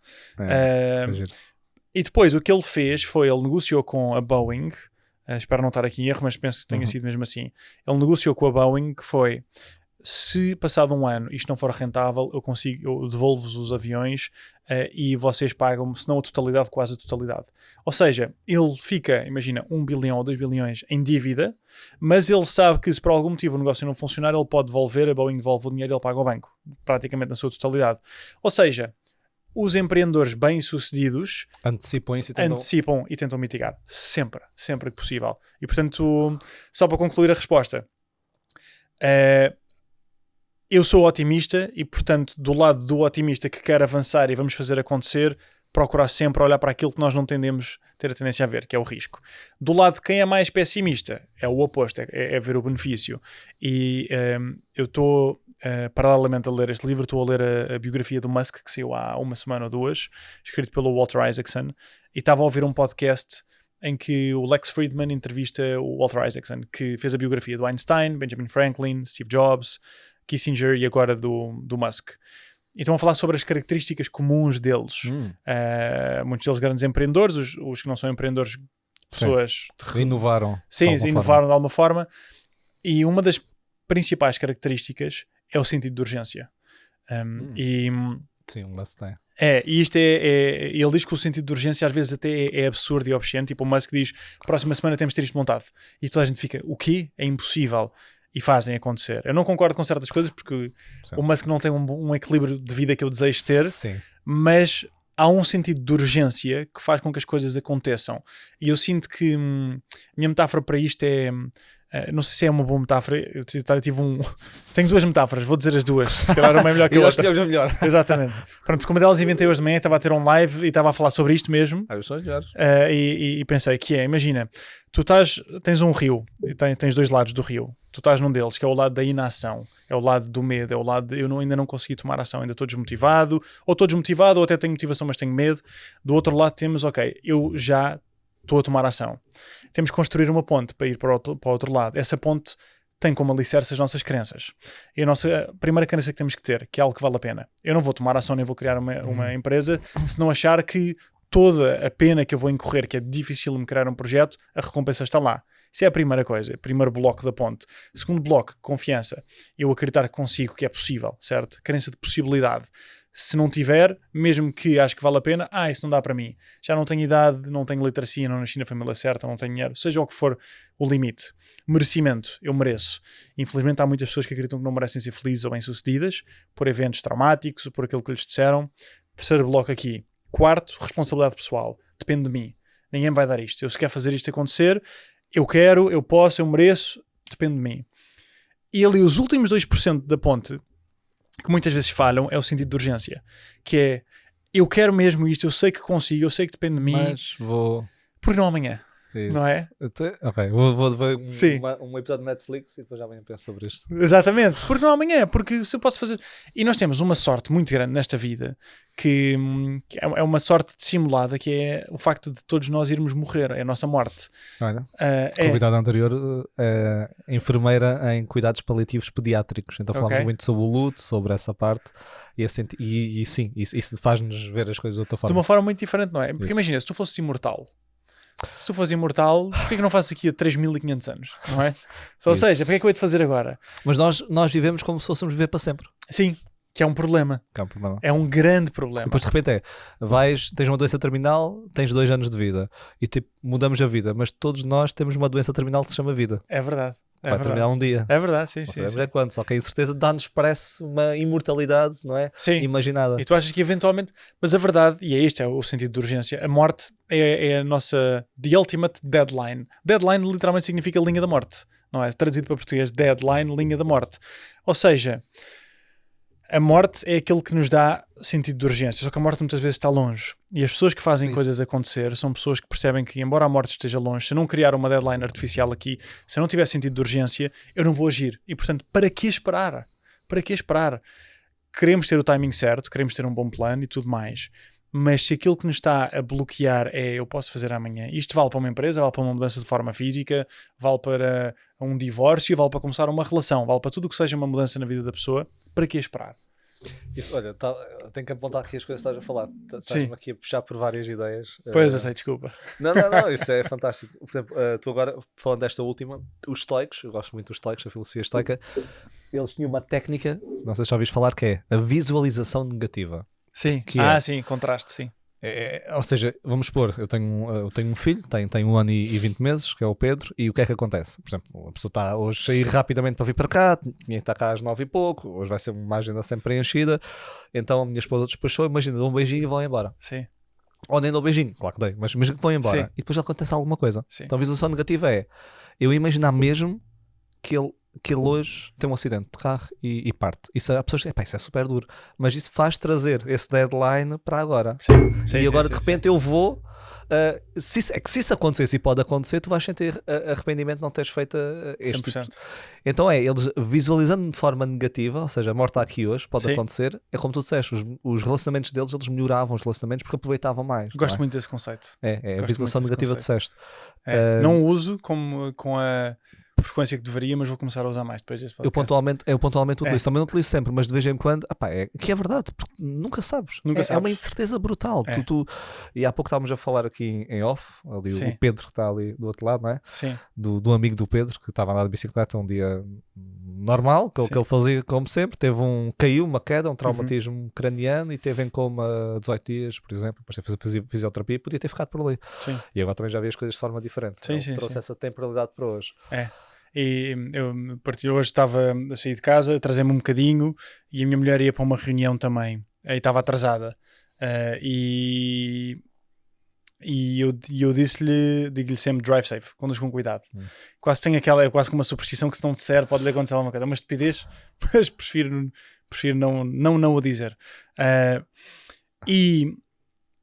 E depois o que ele fez foi, ele negociou com a Boeing, espero não estar aqui em erro, mas penso que tenha sido mesmo assim. Ele negociou com a Boeing que foi, se passado um ano isto não for rentável, eu devolvo-vos os aviões e vocês pagam-me, se não a totalidade, quase a totalidade. Ou seja, ele fica, imagina, 1 bilhão ou 2 bilhões em dívida, mas ele sabe que se por algum motivo o negócio não funcionar, ele pode devolver, a Boeing devolve o dinheiro e ele paga ao banco, praticamente na sua totalidade. Ou seja, os empreendedores bem-sucedidos antecipam e tentam mitigar. Sempre que possível. E portanto, só para concluir a resposta, eu sou otimista e, portanto, do lado do otimista que quer avançar e vamos fazer acontecer, procurar sempre olhar para aquilo que nós não tendemos ter a tendência a ver, que é o risco. Do lado de quem é mais pessimista, é o oposto, é ver o benefício. E eu estou, paralelamente a ler este livro, estou a ler a biografia do Musk, que saiu há 1 semana ou 2, escrito pelo Walter Isaacson, e estava a ouvir um podcast em que o Lex Fridman entrevista o Walter Isaacson, que fez a biografia do Einstein, Benjamin Franklin, Steve Jobs, Kissinger e agora do Musk. E estão a falar sobre as características comuns deles. Muitos deles grandes empreendedores, os que não são empreendedores, pessoas... Inovaram. Sim, inovaram de alguma forma. E uma das principais características é o sentido de urgência. Sim, o Musk tem. E isto ele diz que o sentido de urgência às vezes até é absurdo e obsceno. Tipo, o Musk diz, próxima semana temos de ter isto montado. E toda a gente fica, o quê? É impossível. E fazem acontecer. Eu não concordo com certas coisas porque o Musk não tem um equilíbrio de vida que eu desejo ter, mas há um sentido de urgência que faz com que as coisas aconteçam. E eu sinto que a minha metáfora para isto é... não sei se é uma boa metáfora. Eu tenho 2 metáforas, vou dizer as 2. Se calhar uma é melhor que a outra. Eu melhor. Exatamente. Pronto, porque uma delas inventei hoje de manhã, estava a ter um live e estava a falar sobre isto mesmo. Eu sou melhor. E pensei que imagina, tu tens um rio, e tens 2 lados do rio. Tu estás num deles, que é o lado da inação, é o lado do medo, é o lado de ainda não consegui tomar ação, ainda estou desmotivado, ou até tenho motivação, mas tenho medo. Do outro lado temos, eu já estou a tomar ação. Temos que construir uma ponte para ir para o outro lado. Essa ponte tem como alicerce as nossas crenças. E a nossa primeira crença que temos que ter, que é algo que vale a pena. Eu não vou tomar ação nem vou criar uma empresa se não achar que toda a pena que eu vou incorrer, que é difícil me criar um projeto, a recompensa está lá. Isso é a primeira coisa, primeiro bloco da ponte. Segundo bloco, confiança. Eu acreditar que consigo, que é possível, certo? Crença de possibilidade. Se não tiver, mesmo que acho que vale a pena, isso não dá para mim. Já não tenho idade, não tenho literacia, não nasci na família certa, não tenho dinheiro, seja o que for o limite. Merecimento, eu mereço. Infelizmente há muitas pessoas que acreditam que não merecem ser felizes ou bem-sucedidas por eventos traumáticos ou por aquilo que lhes disseram. Terceiro bloco aqui. Quarto, responsabilidade pessoal. Depende de mim. Ninguém me vai dar isto. Eu se quer fazer isto acontecer, eu quero, eu posso, eu mereço, depende de mim. E ali os últimos 2% da ponte que muitas vezes falham é o sentido de urgência, que é, eu quero mesmo isto, eu sei que consigo, eu sei que depende de mim, mas vou... porque não amanhã, Isso. não é? Ok, vou ver Sim. um episódio de Netflix e depois já venho pensar sobre isto. Exatamente, porque não amanhã, porque se eu posso fazer... E nós temos uma sorte muito grande nesta vida, que é uma sorte dissimulada, que é o facto de todos nós irmos morrer, é a nossa morte. Olha, convidado anterior, enfermeira em cuidados paliativos pediátricos, então falámos muito sobre o luto, sobre essa parte, e sim, isso faz-nos ver as coisas de outra forma. De uma forma muito diferente, não é? Porque Isso. imagina, se tu fosses imortal, porquê que não fazes aqui a 3.500 anos, não é? Ou seja, porquê é que eu hei de fazer agora? Mas nós vivemos como se fôssemos viver para sempre. Sim, que é um problema. É um grande problema. Depois de repente tens uma doença terminal, tens 2 anos de vida e tipo, mudamos a vida, mas todos nós temos uma doença terminal que se chama vida. É verdade. Vai terminar um dia. É verdade, sim, Não sim. sabemos quando, só que a incerteza dá-nos, parece, uma imortalidade, não é? Sim. Imaginada. E tu achas que eventualmente... Mas a verdade, e este é o sentido de urgência, a morte é a nossa... The ultimate deadline. Deadline literalmente significa linha da morte. Não é? Traduzido para português, deadline, linha da morte. Ou seja... A morte é aquilo que nos dá sentido de urgência, só que a morte muitas vezes está longe. E as pessoas que fazem coisas acontecer são pessoas que percebem que, embora a morte esteja longe, se eu não criar uma deadline artificial aqui, se eu não tiver sentido de urgência, eu não vou agir. E, portanto, para que esperar? Para que esperar? Queremos ter o timing certo, queremos ter um bom plano e tudo mais. Mas se aquilo que nos está a bloquear é eu posso fazer amanhã, isto vale para uma empresa, vale para uma mudança de forma física, vale para um divórcio, vale para começar uma relação, vale para tudo o que seja uma mudança na vida da pessoa, para que esperar? Isso, olha, tenho que apontar aqui as coisas que estás a falar. Estás-me aqui a puxar por várias ideias. Pois, eu sei, desculpa. Não, isso é fantástico. Por exemplo, tu agora, falando desta última, os estoicos, eu gosto muito dos estoicos, a filosofia estoica, eles tinham uma técnica, não sei se já ouviste falar, que é a visualização negativa. Sim, sim, contraste, sim. Ou seja, vamos supor, eu tenho um filho, tem 1 ano e 20 meses, que é o Pedro, e o que é que acontece? Por exemplo, a pessoa está hoje a sair rapidamente para vir para cá, tinha que estar cá às 9 e pouco, hoje vai ser uma agenda sempre preenchida, então a minha esposa despachou, imagina, dou um beijinho e vão embora. Sim. Ou nem dou um beijinho, claro que dei, mas imagina que vão embora. Sim. E depois acontece alguma coisa. Sim. Então a visualização negativa é eu imaginar mesmo que ele hoje tem um acidente de carro e parte. Isso, a pessoa diz, isso é super duro. Mas isso faz trazer esse deadline para agora. Sim, e agora de repente eu vou... se isso acontecesse e pode acontecer, tu vais sentir arrependimento de não teres feito este 100%. Tipo. Então eles visualizando de forma negativa, ou seja, a morte está aqui hoje, pode acontecer, é como tu disseste, os relacionamentos deles, eles melhoravam os relacionamentos porque aproveitavam mais. Gosto muito desse conceito. É a visualização negativa disseste. Não uso com a frequência que deveria, mas vou começar a usar mais depois deste podcast. Eu pontualmente utilizo, também não utilizo sempre, mas de vez em quando, que é verdade, porque nunca sabes. É uma incerteza brutal. E há pouco estávamos a falar aqui em off, ali o Pedro que está ali do outro lado, não é? Sim. Do amigo do Pedro, que estava a andar de bicicleta um dia normal, que ele fazia como sempre, caiu uma queda, um traumatismo craniano e teve em coma 18 dias, por exemplo, depois teve que fazer fisioterapia e podia ter ficado por ali. Sim. E agora também já vi as coisas de forma diferente. Trouxe essa temporalidade para hoje. E eu, a partir de hoje, estava a sair de casa, a trazer-me um bocadinho e a minha mulher ia para uma reunião também. Aí estava atrasada. E eu digo-lhe sempre drive safe, conduz com cuidado. Quase tenho é quase como uma superstição que se não disser pode lhe acontecer alguma coisa. É uma estupidez, mas prefiro não o dizer.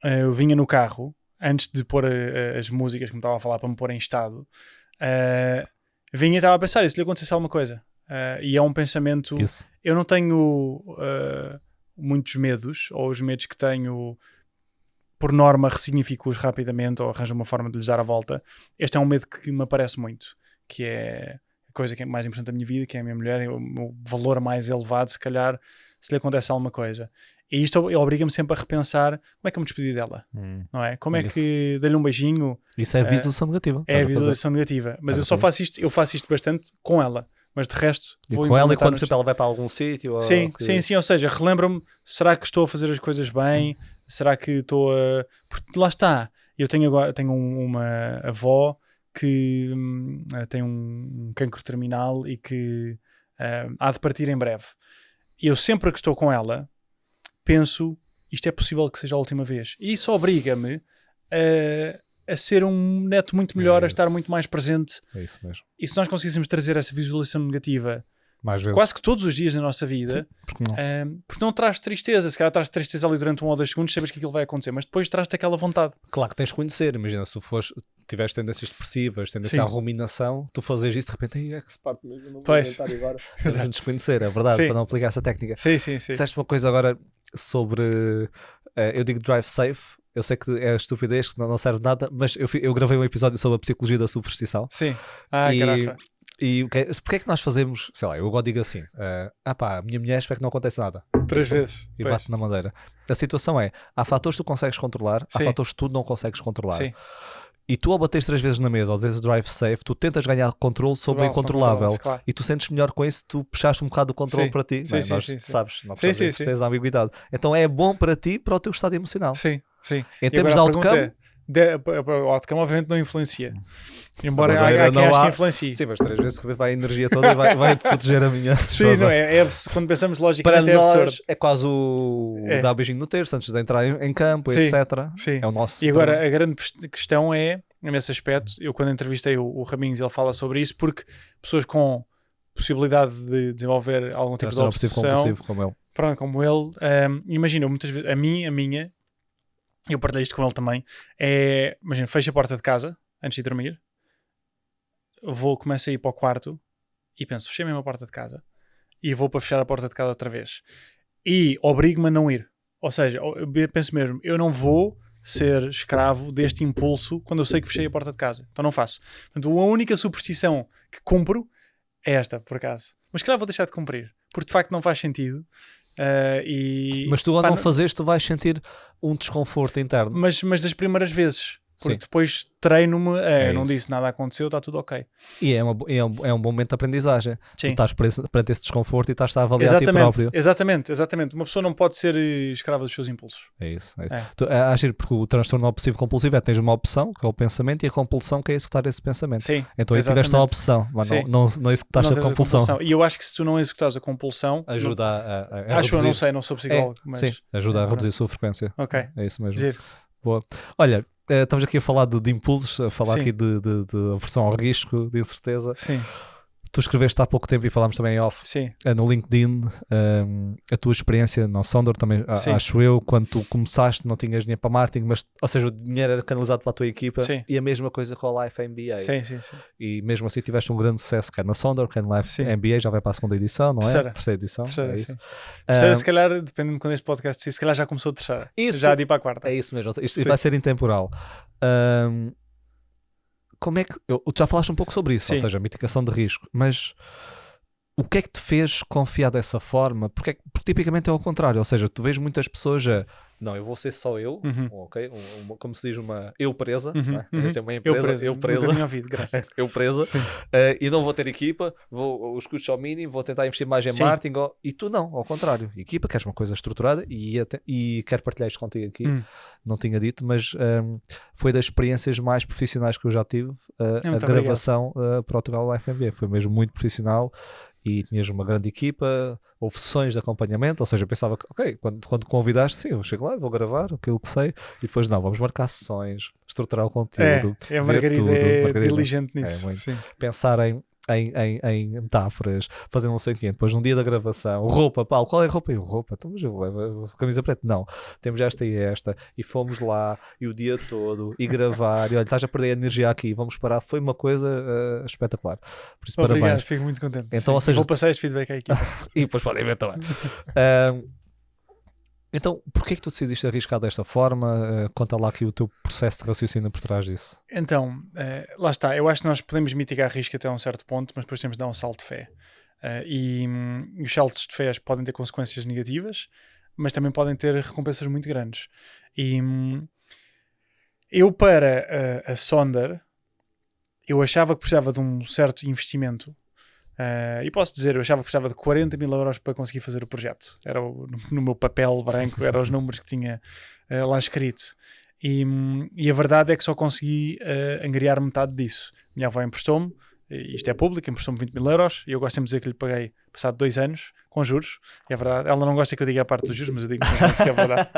Eu vinha no carro, antes de pôr as músicas que me estava a falar para me pôr em estado, vinha e estava a pensar, e se lhe acontecesse alguma coisa? E é um pensamento... Isso. Eu não tenho muitos medos, ou os medos que tenho, por norma, ressignifico-os rapidamente, ou arranjo uma forma de lhes dar a volta. Este é um medo que me aparece muito, que é a coisa que é mais importante da minha vida, que é a minha mulher, o meu valor mais elevado, se calhar, se lhe acontece alguma coisa. E isto obriga-me sempre a repensar como é que eu me despedi dela, não é? Como é que dei-lhe um beijinho. Isso é visualização negativa. É a visualização negativa. Mas eu faço isto bastante com ela. Mas de resto, vou com ela e quando ela vai para algum sítio. Sim, ou seja, relembro-me, será que estou a fazer as coisas bem? Será que estou a... Porque lá está, eu tenho uma avó que tem um cancro terminal e que há de partir em breve. E eu sempre que estou com ela, penso, isto é possível que seja a última vez. E isso obriga-me a ser um neto muito melhor, a estar muito mais presente. É isso mesmo. E se nós conseguíssemos trazer essa visualização negativa mais vezes, quase que todos os dias na nossa vida, porque não traz tristeza. Se calhar traz tristeza ali durante 1 ou 2 segundos, sabes que aquilo vai acontecer, mas depois traz-te aquela vontade. Claro que tens de conhecer. Imagina, se tiveres tendências depressivas, tendência à ruminação, tu fazes isso de repente, é que se parte mesmo, não vou tentar agora. Tens de desconhecer, é verdade, para não aplicar essa técnica. Sim. Disseste uma coisa agora sobre, eu digo drive safe. Eu sei que é estupidez, que não serve de nada, mas eu gravei um episódio sobre a psicologia da superstição. Sim. Caraca. E porque é que nós fazemos, sei lá, eu agora digo assim, a minha mulher espera que não aconteça nada. 3 vezes. E bate na madeira. A situação é, há fatores que tu consegues controlar, há fatores que tu não consegues controlar. Sim. E tu ao bateres 3 vezes na mesa, ou dizes drive safe, tu tentas ganhar controle sobre o incontrolável. Claro. E tu sentes melhor com isso, tu puxaste um bocado o controle para ti. Nós sabes, não precisamos de certeza a ambiguidade. Então é bom para ti, para o teu estado emocional. Sim. Em termos de outcome... O outcome obviamente não influencia. Embora há quem ache que influencie. Sim, mas 3 vezes que vai a energia toda e vai-te proteger a minha. Sim, não é quando pensamos logicamente para nós, é absurdo. É quase o dar beijinho no terço antes de entrar em campo, etc. Sim. É o nosso. E agora a grande questão é, nesse aspecto, eu quando entrevistei o Raminhos, ele fala sobre isso, porque pessoas com possibilidade de desenvolver algum tipo de obsessão, como ele, imagina, muitas vezes, a minha, eu partilhei isto com ele também, imagina, fecho a porta de casa antes de dormir, começo a ir para o quarto e penso, fechei mesmo a porta de casa e vou para fechar a porta de casa outra vez e obrigo-me a não ir, ou seja, eu penso mesmo, eu não vou ser escravo deste impulso quando eu sei que fechei a porta de casa, então não faço. Portanto, a única superstição que cumpro é esta, por acaso, mas claro vou deixar de cumprir, porque de facto não faz sentido. Mas tu ao não fazeres, tu vais sentir um desconforto interno. Mas das primeiras vezes, porque depois treino-me, não disse nada aconteceu, está tudo ok. E é um bom momento de aprendizagem. Tu estás perante esse desconforto e estás a avaliar a ti próprio. Exatamente. Uma pessoa não pode ser escrava dos seus impulsos. É isso. Acho porque o transtorno obsessivo-compulsivo tens uma opção, que é o pensamento, e a compulsão, que é executar esse pensamento. Sim, então aí tiveste a opção, mas não executaste a compulsão. E eu acho que se tu não executares a compulsão... Ajuda a acho eu, não sou psicólogo. Mas... Sim, ajuda a reduzir a sua frequência. Ok. É isso mesmo. Giro. Boa. Olha... Estamos aqui a falar de impulsos, a falar aqui de aversão ao risco, de incerteza. Sim. Tu escreveste há pouco tempo e falámos também off no LinkedIn a tua experiência na Sondor também, acho eu, quando tu começaste não tinhas dinheiro para marketing, mas, ou seja, o dinheiro era canalizado para a tua equipa e a mesma coisa com a Life MBA. Sim. E mesmo assim tiveste um grande sucesso, quer na Sondor, quer na Life MBA, já vai para a segunda edição, não é? Terceira edição. É isso. Terceira, se calhar, dependendo de quando este podcast se calhar já começou a terceira. Isso, já de ir para a quarta. É isso mesmo, isto vai ser intemporal. Como é que... Tu já falaste um pouco sobre isso, ou seja, mitigação de risco, mas o que é que te fez confiar dessa forma? Porque tipicamente é ao contrário, ou seja, tu vês muitas pessoas não, eu vou ser só eu, ok? Como se diz uma eu presa, é uma empresa, eu presa, eu presa, e não vou ter equipa, os custos ao mínimo, vou tentar investir mais em marketing, e tu não, ao contrário, equipa, queres uma coisa estruturada e quero partilhar isto contigo aqui, não tinha dito, mas foi das experiências mais profissionais que eu já tive, a gravação para o Portugal Life MBA, foi mesmo muito profissional. E tinhas uma grande equipa, houve sessões de acompanhamento, ou seja, eu pensava que, ok, quando convidaste, sim, eu chego lá, vou gravar aquilo que sei, e depois não, vamos marcar sessões, estruturar o conteúdo. A Margarida é diligente nisso. Pensar em metáforas, fazer não sei o quê, depois num dia da gravação, roupa, Paulo, qual é a roupa? Roupa, então mas eu levo a camisa preta, não, temos esta e fomos lá, e o dia todo, e gravar, e olha, estás a perder a energia aqui, vamos parar, foi uma coisa espetacular. Por isso, obrigado, parabéns. Fico muito contente. Então, ou seja, vou passar este feedback à equipa. E depois podem ver também. Então, porquê é que tu decidiste arriscar desta forma? Conta lá aqui o teu processo de raciocínio por trás disso. Então, lá está. Eu acho que nós podemos mitigar risco até um certo ponto, mas depois temos de dar um salto de fé. E os saltos de fé podem ter consequências negativas, mas também podem ter recompensas muito grandes. E eu, para a Sonder, eu achava que precisava de um certo investimento. E posso dizer, eu achava que precisava de 40 mil euros para conseguir fazer o projeto. Era no meu papel branco, eram os números que tinha lá escrito. E a verdade é que só consegui angariar metade disso. Minha avó emprestou-me, isto é público, emprestou-me 20 mil euros, e eu gosto sempre de dizer que lhe paguei passado 2 anos, com juros, e é verdade. Ela não gosta que eu diga a parte dos juros, mas eu digo que é verdade.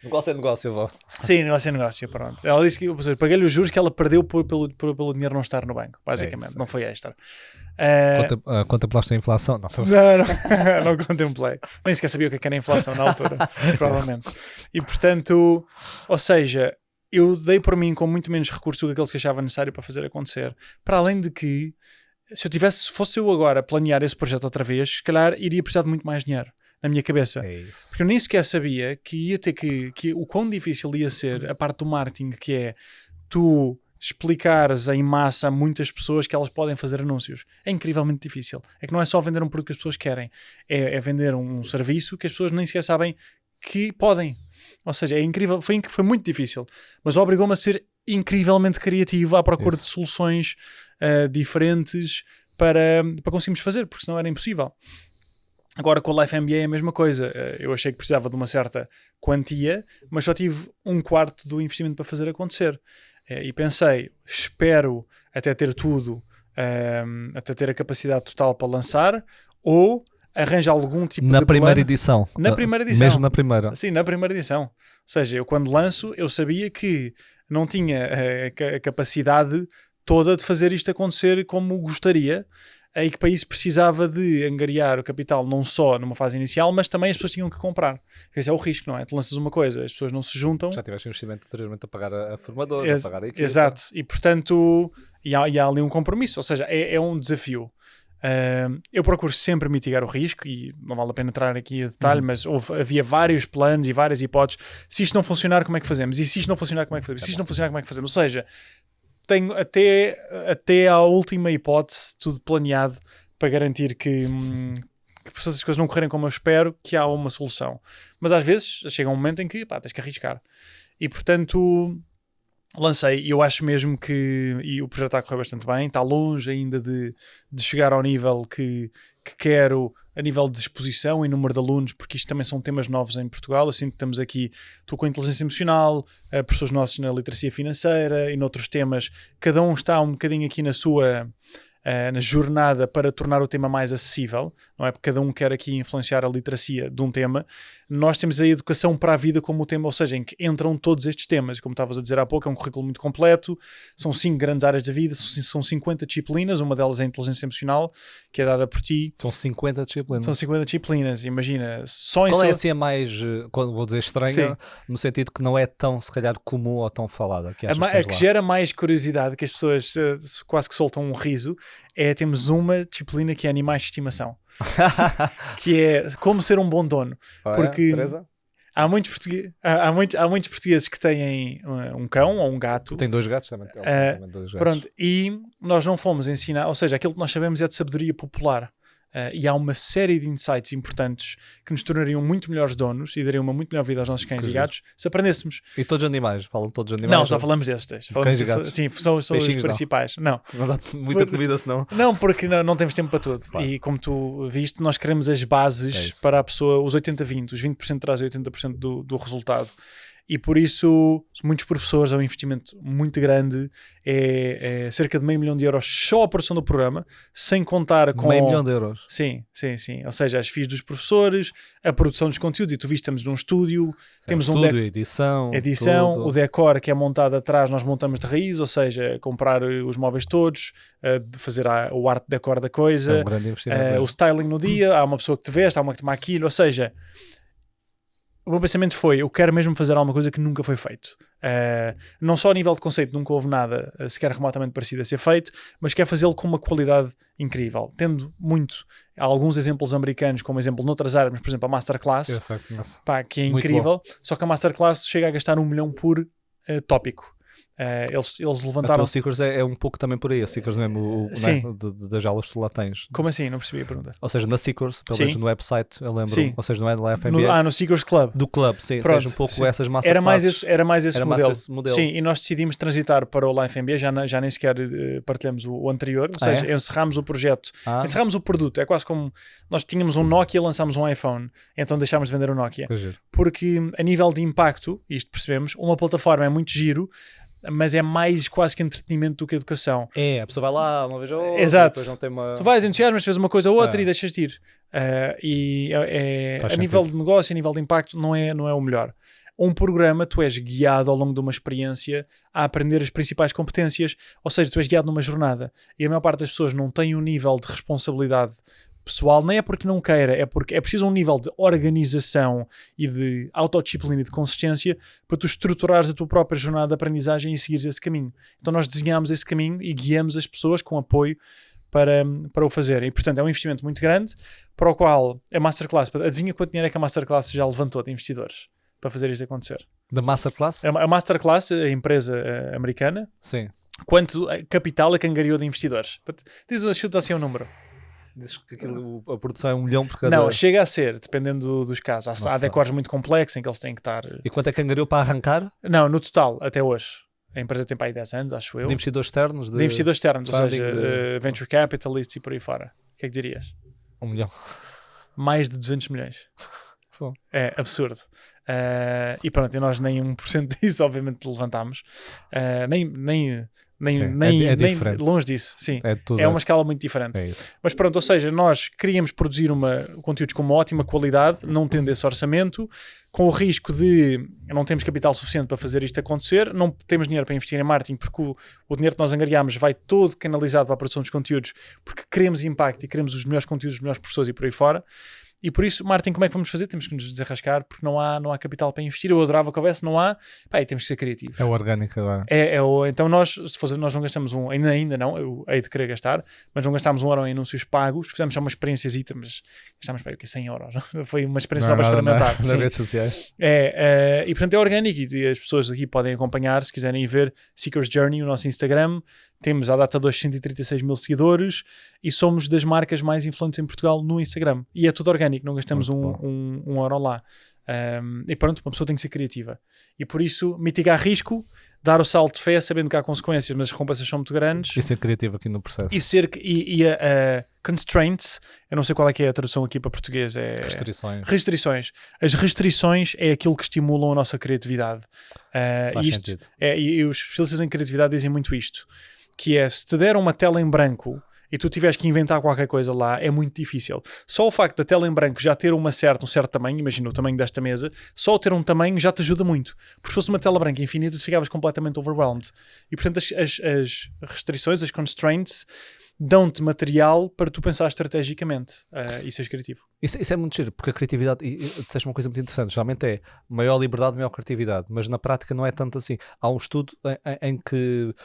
Negócio é negócio, avó. Sim, negócio é negócio, pronto. Ela disse que eu paguei-lhe os juros que ela perdeu pelo dinheiro não estar no banco, basicamente, não foi extra. Contemplaste a inflação? Não, não contemplei. Nem sequer sabia o que era a inflação na altura, provavelmente. E portanto, ou seja, eu dei por mim com muito menos recursos do que aqueles que achava necessário para fazer acontecer. Para além de que, se fosse eu agora a planear esse projeto outra vez, se calhar iria precisar de muito mais dinheiro na minha cabeça. Porque eu nem sequer sabia que ia ter que o quão difícil ia ser a parte do marketing, que é tu explicares em massa a muitas pessoas que elas podem fazer anúncios. É incrivelmente difícil. É que não é só vender um produto que as pessoas querem, é vender um serviço que as pessoas nem sequer sabem que podem. Ou seja, é incrível, foi muito difícil, mas obrigou-me a ser incrivelmente criativo à procura de soluções diferentes para conseguirmos fazer, porque senão era impossível. Agora com o Life MBA é a mesma coisa. Eu achei que precisava de uma certa quantia, mas só tive 1/4 do investimento para fazer acontecer. E pensei, espero até ter tudo, até ter a capacidade total para lançar, ou arranja algum tipo na de primeira plano. edição. Na primeira edição. Mesmo na primeira. Sim, na primeira edição. Ou seja, eu quando lanço, eu sabia que não tinha a capacidade toda de fazer isto acontecer como gostaria, e que para isso precisava de angariar o capital não só numa fase inicial, mas também as pessoas tinham que comprar. Esse é o risco, não é? Tu lanças uma coisa, as pessoas não se juntam. Já tiveste um investimento anteriormente a pagar a formadora, a pagar a equipa. Exato. E portanto, e há ali um compromisso. Ou seja, é um desafio. Eu procuro sempre mitigar o risco e não vale a pena entrar aqui a detalhe, mas havia vários planos e várias hipóteses. Se isto não funcionar, como é que fazemos? E se isto não funcionar, como é que fazemos? Se isto não funcionar, como é que fazemos? Ou seja, tenho até à última hipótese tudo planeado para garantir que se as coisas não correrem como eu espero, que há uma solução. Mas às vezes chega um momento em que tens que arriscar. E portanto lancei, e eu acho mesmo que e o projeto está a correr bastante bem, está longe ainda de chegar ao nível que quero, a nível de exposição e número de alunos, porque isto também são temas novos em Portugal. Eu sinto que estamos aqui, estou com a inteligência emocional, professores nossos na literacia financeira e noutros temas, cada um está um bocadinho aqui na sua na jornada para tornar o tema mais acessível, não é? Porque cada um quer aqui influenciar a literacia de um tema. Nós temos a educação para a vida como o tema, ou seja, em que entram todos estes temas. Como estavas a dizer há pouco, é um currículo muito completo, são 5 grandes áreas da vida, são 50 disciplinas, uma delas é a inteligência emocional, que é dada por ti. São 50 disciplinas. São 50 disciplinas, imagina. Só em Qual é assim a mais, vou dizer estranha, Sim. no sentido que não é tão, se calhar, comum ou tão falada? Que a que gera mais curiosidade, que as pessoas quase que soltam um riso, temos uma disciplina que é animais de estimação. Que é como ser um bom dono. Porque há muitos portugueses que têm um cão ou um gato. Tem 2 gatos também. Também 2 gatos. Pronto, e nós não fomos ensinar, ou seja, aquilo que nós sabemos é de sabedoria popular. E há uma série de insights importantes que nos tornariam muito melhores donos e dariam uma muito melhor vida aos nossos cães e gatos se aprendêssemos. E todos os animais? Falam todos os animais? Não, só falamos desses dois. Cães e gatos? Sim, são os principais. Não dá muita comida senão. Não, porque não temos tempo para tudo. Claro. E como tu viste, nós queremos as bases para a pessoa, os 80-20. Os 20% trazem 80% do resultado. E por isso, muitos professores, é um investimento muito grande, é cerca de €500 mil só a produção do programa, sem contar com... €500 mil? Sim. Ou seja, as FIIs dos professores, a produção dos conteúdos, e tu viste, estamos num estúdio, temos edição, o decor que é montado atrás, nós montamos de raiz, ou seja, comprar os móveis todos, fazer o arte decor da coisa, é um grande investimento, o styling no dia, há uma pessoa que te veste, há uma que te maquilha, ou seja... O meu pensamento foi, eu quero mesmo fazer alguma coisa que nunca foi feito. Não só a nível de conceito, nunca houve nada sequer remotamente parecido a ser feito, mas quero fazê-lo com uma qualidade incrível. Tendo alguns exemplos americanos, como exemplo noutras áreas, mas por exemplo a Masterclass, que é incrível, só que a Masterclass chega a gastar €1 milhão por tópico. Eles levantaram... O Seekers é um pouco também por aí. O Seekers mesmo, das aulas que tu lá tens. Como assim? Não percebi a pergunta. Ou seja, na Seekers, pelo menos no website, eu lembro. Sim. Ou seja, não é da FMBA. No Seekers Club. Do Club, sim. Pronto, tens um pouco essas masterclasses. Era mais esse modelo. Sim, e nós decidimos transitar para o Life MBA, já nem sequer partilhamos o anterior. Ou seja, encerramos o projeto, encerramos o produto. É quase como nós tínhamos um Nokia e lançámos um iPhone. Então deixámos de vender o Nokia. Porque a nível de impacto, isto percebemos, uma plataforma é muito giro, mas é mais quase que entretenimento do que educação. A pessoa vai lá uma vez ou outra. Exato. Não tem uma... Tu vais entusiasmo, mas fazes uma coisa ou outra e deixas de ir. A nível de negócio, a nível de impacto, não é o melhor. Um programa, tu és guiado ao longo de uma experiência a aprender as principais competências, ou seja, tu és guiado numa jornada. E a maior parte das pessoas não tem um nível de responsabilidade pessoal, nem é porque não queira, é porque é preciso um nível de organização e de autodisciplina e de consistência para tu estruturares a tua própria jornada de aprendizagem e seguires esse caminho. Então nós desenhamos esse caminho e guiamos as pessoas com apoio para o fazer. E portanto é um investimento muito grande, para o qual a Masterclass, adivinha quanto dinheiro é que a Masterclass já levantou de investidores para fazer isto acontecer? Da Masterclass? A Masterclass, a empresa americana, sim. Quanto capital é que angariou de investidores? Chuta assim um número. Dizes que a produção é 1 milhão por cada... Não, chega a ser, dependendo dos casos. Há decors muito complexos em que eles têm que estar... E quanto é que angariou para arrancar? Não, no total, até hoje. A empresa tem para aí 10 anos, acho eu. De investidores externos? De investidores externos, ou seja, venture capitalists e por aí fora. O que é que dirias? 1 milhão. Mais de 200 milhões. É absurdo. E pronto, e nós nem 1% disso, obviamente, levantámos. Nem longe disso, sim. É uma escala muito diferente. Mas pronto, ou seja, nós queríamos produzir conteúdos com uma ótima qualidade, não tendo esse orçamento, com o risco de não termos capital suficiente para fazer isto acontecer, não temos dinheiro para investir em marketing, porque o dinheiro que nós angariamos vai todo canalizado para a produção dos conteúdos, porque queremos impacto e queremos os melhores conteúdos, os melhores professores e por aí fora. E por isso, Martin, como é que vamos fazer? Temos que nos desarrascar porque não há capital para investir. Eu adorava que houvesse, não há. Aí temos que ser criativos. É o orgânico agora. Então nós não gastamos ainda não, eu hei de querer gastar, mas não gastámos €1 em anúncios pagos. Fizemos só uma experiênciazita, mas gastámos para 100 euros. Foi uma experiência só para experimentar. Nas redes sociais. E portanto é orgânico e as pessoas aqui podem acompanhar, se quiserem ver Seekers Journey, o nosso Instagram. Temos à data de hoje 136 mil seguidores e somos das marcas mais influentes em Portugal no Instagram. E é tudo orgânico, não gastamos um euro lá. E pronto, uma pessoa tem que ser criativa. E por isso, mitigar risco, dar o salto de fé, sabendo que há consequências, mas as recompensas são muito grandes. E ser criativo aqui no processo. E constraints, eu não sei qual é que é a tradução aqui para português. Restrições. As restrições é aquilo que estimulam a nossa criatividade. Faz sentido. E os especialistas em criatividade dizem muito isto. Que é, se te deram uma tela em branco e tu tiveres que inventar qualquer coisa lá, é muito difícil. Só o facto da tela em branco já ter um certo tamanho, imagina o tamanho desta mesa, só ter um tamanho já te ajuda muito. Porque se fosse uma tela branca infinita, tu ficavas completamente overwhelmed. E portanto as restrições, as constraints, dão-te material para tu pensar estrategicamente e seres criativo. Isso é muito giro, porque a criatividade, e disseste uma coisa muito interessante, geralmente é maior liberdade, maior criatividade, mas na prática não é tanto assim. Há um estudo em que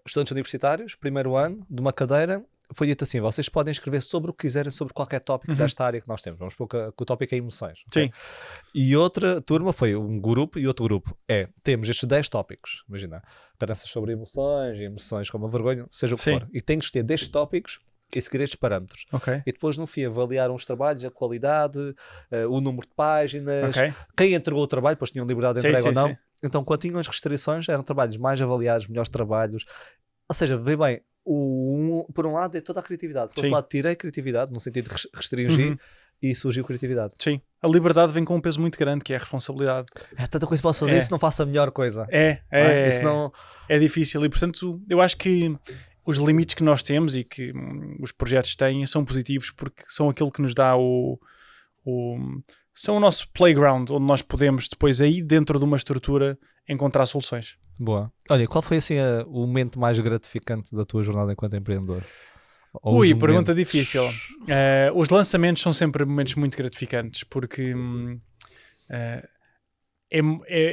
estudantes universitários, primeiro ano, de uma cadeira, foi dito assim: vocês podem escrever sobre o que quiserem, sobre qualquer tópico desta área que nós temos. Vamos supor que o tópico é emoções. Okay? Sim. E outra turma foi um grupo, e outro grupo temos estes 10 tópicos, imagina, crenças sobre emoções como a vergonha, seja o que for, e tens que ter 10 tópicos e seguir estes parâmetros. E depois no fim avaliaram os trabalhos, a qualidade, o número de páginas, quem entregou o trabalho, depois tinham liberdade de entrega ou não. Sim. Então, quando tinham as restrições, eram trabalhos mais avaliados, melhores trabalhos. Ou seja, vê bem, por um lado é toda a criatividade. Por outro lado, tirei a criatividade, no sentido de restringir, e surgiu criatividade. Sim. A liberdade vem com um peso muito grande, que é a responsabilidade. Tanta coisa que posso fazer, se não faço a melhor coisa. É difícil. E, portanto, eu acho que os limites que nós temos e que os projetos têm são positivos porque são aquilo que nos dá são o nosso playground, onde nós podemos depois aí, dentro de uma estrutura, encontrar soluções. Boa. Olha, qual foi assim o momento mais gratificante da tua jornada enquanto empreendedor? Pergunta difícil. Os lançamentos são sempre momentos muito gratificantes porque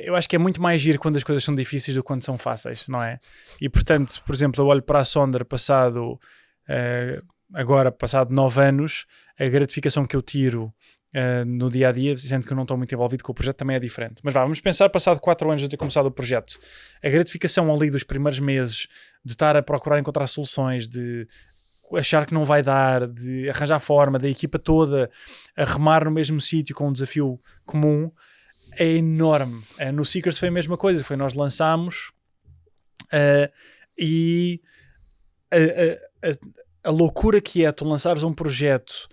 eu acho que é muito mais giro quando as coisas são difíceis do que quando são fáceis, não é? E portanto, por exemplo, eu olho para a Sonder passado 9 anos, a gratificação que eu tiro no dia a dia, sendo que eu não estou muito envolvido com o projeto, também é diferente. Mas vamos pensar, passado 4 anos de ter começado o projeto, a gratificação ali dos primeiros meses de estar a procurar encontrar soluções, de achar que não vai dar, de arranjar forma, da equipa toda a remar no mesmo sítio com um desafio comum, é enorme. No Seekers foi a mesma coisa, nós lançámos e a loucura que é tu lançares um projeto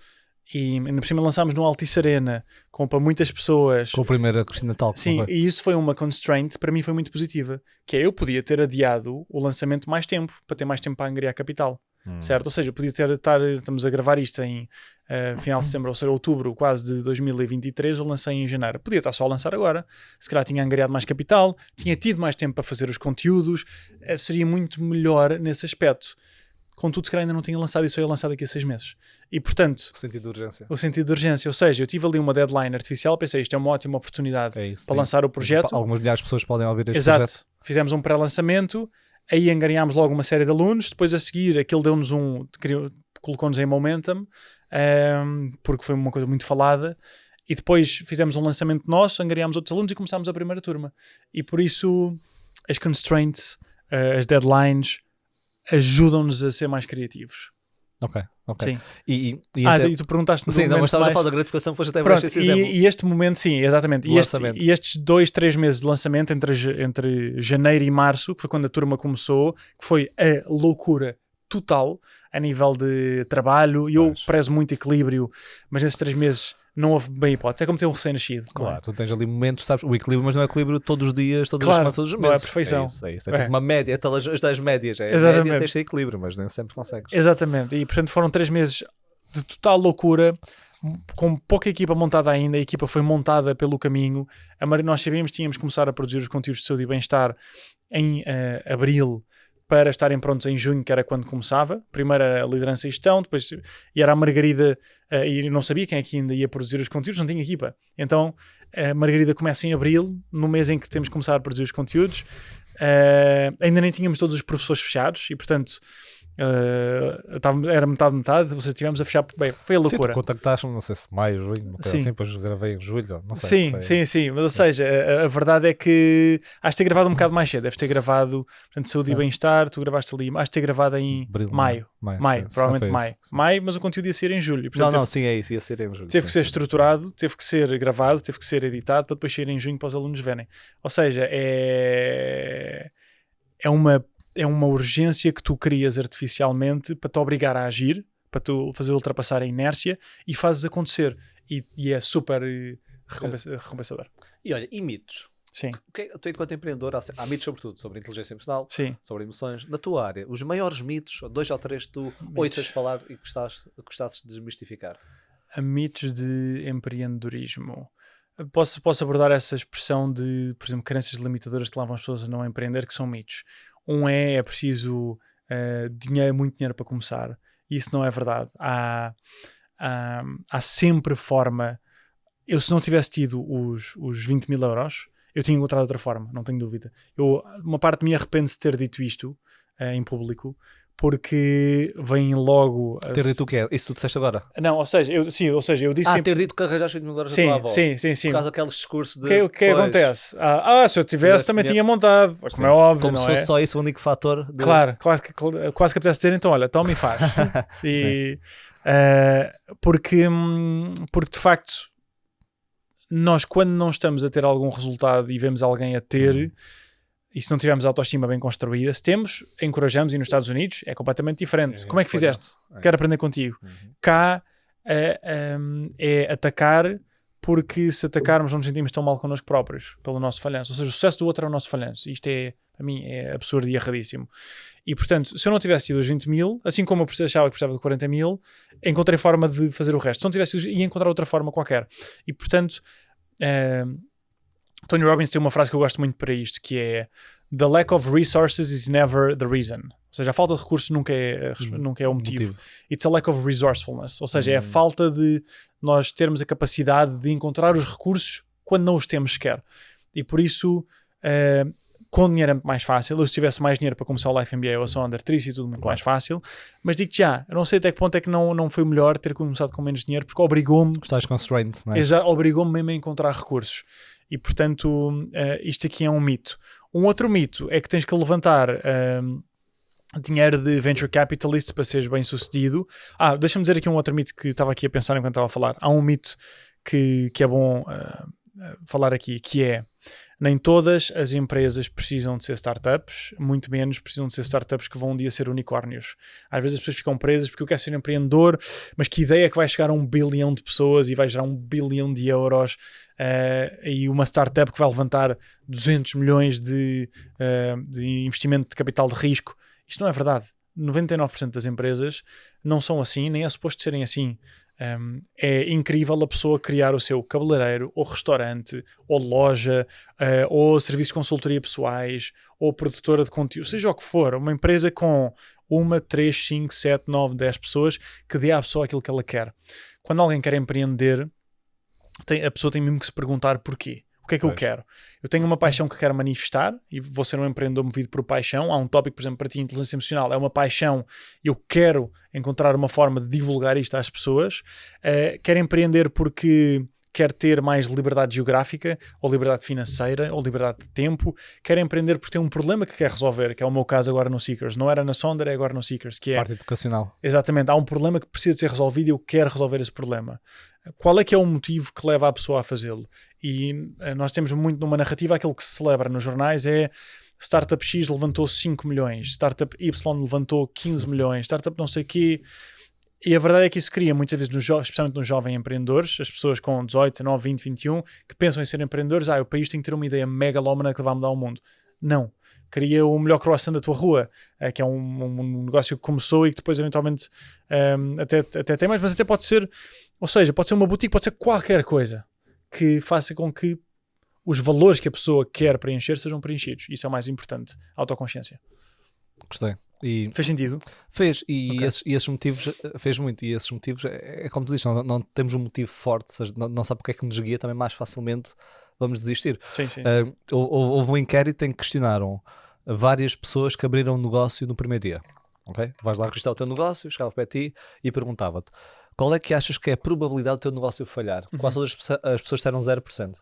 e ainda por cima lançámos no Altice Arena para muitas pessoas. Com a primeira Cristina Talk. Sim, e isso foi uma constraint, para mim foi muito positiva, que é eu podia ter adiado o lançamento mais tempo, para ter mais tempo para angariar capital, certo? Ou seja, eu podia estamos a gravar isto em final de setembro, ou seja, outubro quase de 2023, eu lancei em janeiro. Podia estar só a lançar agora, se calhar tinha angariado mais capital, tinha tido mais tempo para fazer os conteúdos, seria muito melhor nesse aspecto. Contudo, se calhar ainda não tinha lançado e só ia lançar daqui a 6 meses. E, portanto... O sentido de urgência. O sentido de urgência. Ou seja, eu tive ali uma deadline artificial, pensei, isto é uma ótima oportunidade para lançar o projeto. Algumas milhares de pessoas podem ouvir este projeto. Exato. Fizemos um pré-lançamento, aí angariámos logo uma série de alunos, depois a seguir aquilo deu-nos colocou-nos em momentum, porque foi uma coisa muito falada, e depois fizemos um lançamento nosso, angariámos outros alunos e começámos a primeira turma. E por isso, as constraints, as deadlines... ajudam-nos a ser mais criativos. Ok. Sim. E tu perguntaste-me sim, mas estavas a falar da gratificação, depois até pronto, e este momento, sim, exatamente. E estes 2-3 meses de lançamento entre janeiro e março, que foi quando a turma começou, que foi a loucura total a nível de trabalho, e eu prezo muito equilíbrio, mas nesses 3 meses não houve bem hipótese. É como ter um recém-nascido. Claro, tu tens ali momentos, sabes, o equilíbrio, mas não é equilíbrio todos os dias, todas as semanas, todos os meses. Não é perfeição. É isso. É tipo uma média, as 10 médias. Exatamente. Média tens de ter equilíbrio, mas nem sempre consegues. Exatamente. E portanto foram 3 meses de total loucura, com pouca equipa montada ainda. A equipa foi montada pelo caminho. Nós sabíamos que tínhamos que começar a produzir os conteúdos de saúde e bem-estar em abril, para estarem prontos em junho, que era quando começava. Primeiro a liderança e gestão, depois e era a Margarida, e não sabia quem é que ainda ia produzir os conteúdos, não tinha equipa. Então a Margarida começa em abril, no mês em que temos que começar a produzir os conteúdos. Ainda nem tínhamos todos os professores fechados e, portanto, era metade, ou seja, tivemos a fechar. Bem, foi a loucura. Sim, tu contactaste-me, não sei se maio, junho, assim, depois gravei em julho, não sei. Sim, mas ou seja, a verdade é que has de ter gravado um bocado mais cedo, deves ter gravado, portanto, saúde e bem-estar, tu gravaste ali, has de ter gravado em maio, provavelmente maio, mas o conteúdo ia ser em julho. Portanto, sim, é isso, ia ser em julho. Teve que ser estruturado, teve que ser gravado, teve que ser editado para depois sair em junho para os alunos verem. Ou seja, é uma urgência que tu crias artificialmente para te obrigar a agir, para tu fazer ultrapassar a inércia e fazes acontecer. E é super recompensador. E olha, e mitos? Sim. Tu, enquanto empreendedor, há mitos sobretudo sobre inteligência emocional, sim, sobre emoções. Na tua área, os maiores mitos, 2 ou 3 que tu ouças falar e gostasses de desmistificar? A mitos de empreendedorismo. Posso abordar essa expressão de, por exemplo, crenças limitadoras que levam as pessoas a não empreender, que são mitos. É preciso muito dinheiro para começar. Isso não é verdade. Há sempre forma. Eu, se não tivesse tido os 20 mil euros, eu tinha encontrado outra forma, não tenho dúvida. Uma parte de mim arrepende-se de ter dito isto em público, porque vem logo... Ter dito o quê? Isso tu disseste agora? Não, ou seja, eu disse... ter dito que arranjaste 8 mil euros da tua avó. Sim. Por causa daqueles discursos de... O que acontece? Se eu tivesse, também tinha montado. Como sim, é óbvio, como se fosse só isso o único fator. De... Claro, quase que apetece dizer, então, olha, toma e faz. Porque de facto, nós quando não estamos a ter algum resultado e vemos alguém a ter... E se não tivermos a autoestima bem construída, se temos, encorajamos, e nos Estados Unidos é completamente diferente. Como é que fizeste? Quero aprender contigo. Cá é atacar, porque se atacarmos não nos sentimos tão mal connosco próprios, pelo nosso falhanço. Ou seja, o sucesso do outro é o nosso falhanço. Isto para mim, é absurdo e erradíssimo. E portanto, se eu não tivesse tido os 20 mil, assim como eu achava que precisava de 40 mil, encontrei forma de fazer o resto. Se não tivesse tido, ia encontrar outra forma qualquer. E portanto... Tony Robbins tem uma frase que eu gosto muito para isto, que é "The lack of resources is never the reason." Ou seja, a falta de recursos nunca é o motivo. It's a lack of resourcefulness. Ou seja, é a falta de nós termos a capacidade de encontrar os recursos quando não os temos sequer. E por isso, com dinheiro é muito mais fácil. Eu, se tivesse mais dinheiro para começar o Life MBA ou a Sonder, teria sido tudo muito mais fácil. Mas digo-te já, eu não sei até que ponto é que não foi melhor ter começado com menos dinheiro, porque obrigou-me... Estás constrained, não é? Obrigou-me mesmo a encontrar recursos. E, portanto, isto aqui é um mito. Um outro mito é que tens que levantar dinheiro de venture capitalists para seres bem sucedido. Deixa-me dizer aqui um outro mito que estava aqui a pensar enquanto estava a falar. Há um mito que é bom falar aqui, que é: nem todas as empresas precisam de ser startups, muito menos precisam de ser startups que vão um dia ser unicórnios. Às vezes as pessoas ficam presas porque eu quero ser empreendedor, mas que ideia é que vai chegar a 1 bilhão de pessoas e vai gerar 1 bilhão de euros, e uma startup que vai levantar 200 milhões de investimento de capital de risco. Isto não é verdade. 99% das empresas não são assim, nem é suposto serem assim. É incrível a pessoa criar o seu cabeleireiro, ou restaurante, ou loja, ou serviços de consultoria pessoais, ou produtora de conteúdo, seja o que for, uma empresa com 1, 3, 5, 7, 9, 10 pessoas que dê à pessoa aquilo que ela quer. Quando alguém quer empreender, a pessoa tem mesmo que se perguntar porquê. O que é que eu quero? Eu tenho uma paixão que quero manifestar e vou ser um empreendedor movido por paixão. Há um tópico, por exemplo, para ti, inteligência emocional, é uma paixão e eu quero encontrar uma forma de divulgar isto às pessoas. Quero empreender porque quer ter mais liberdade geográfica, ou liberdade financeira, ou liberdade de tempo. Quer empreender porque tem um problema que quer resolver, que é o meu caso agora no Seekers. Não era na Sonder, é agora no Seekers. Que é, parte educacional. Exatamente, há um problema que precisa de ser resolvido e eu quero resolver esse problema. Qual é que é o motivo que leva a pessoa a fazê-lo? E nós temos muito numa narrativa, aquilo que se celebra nos jornais é: Startup X levantou 5 milhões, Startup Y levantou 15 milhões, Startup não sei o quê. E a verdade é que isso cria muitas vezes, especialmente nos jovens empreendedores, as pessoas com 18, 19, 20, 21, que pensam em ser empreendedores: o país tem que ter uma ideia megalómana que vai mudar o mundo. Não. Cria o melhor croissant da tua rua, que é um negócio que começou e que depois eventualmente até tem mais, mas até pode ser, ou seja, pode ser uma boutique, pode ser qualquer coisa que faça com que os valores que a pessoa quer preencher sejam preenchidos. Isso é o mais importante, a autoconsciência. Gostei. E fez sentido? Fez, e esses motivos, fez muito, e esses motivos, é como tu dizes, não temos um motivo forte, seja, não sabe porque é que nos guia, também mais facilmente vamos desistir. Sim. Houve um inquérito em que questionaram várias pessoas que abriram um negócio no primeiro dia. Okay? Vais lá registrar o teu negócio, chegava para ti e perguntava-te: qual é que achas que é a probabilidade do teu negócio falhar? Quase todas as pessoas disseram 0%.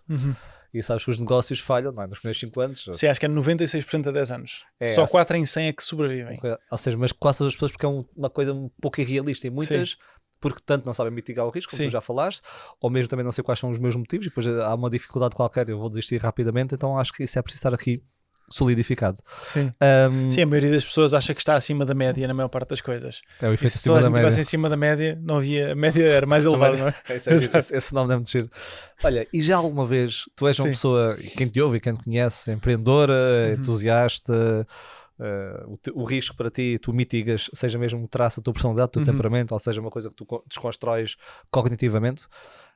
E sabes que os negócios falham, não é? Nos primeiros 5 anos. Sim, acho que é 96% a 10 anos. Só 4 em 100 é que sobrevivem. Ou seja, mas quase todas as pessoas, porque é uma coisa um pouco irrealista. E muitas, porque tanto não sabem mitigar o risco, como tu já falaste, ou mesmo também não sei quais são os meus motivos, e depois há uma dificuldade qualquer, eu vou desistir rapidamente. Então acho que isso é preciso estar aqui solidificado. Sim, a maioria das pessoas acha que está acima da média na maior parte das coisas. É o efeito. Se toda a gente estivesse em cima da média, não havia, a média era mais elevada, não é? Esse fenómeno é muito giro. Olha, e já alguma vez tu és uma pessoa, quem te ouve e quem te conhece, empreendedora, entusiasta, o risco para ti tu mitigas, seja mesmo um traço da tua personalidade, do teu temperamento, ou seja, uma coisa que tu desconstróis cognitivamente,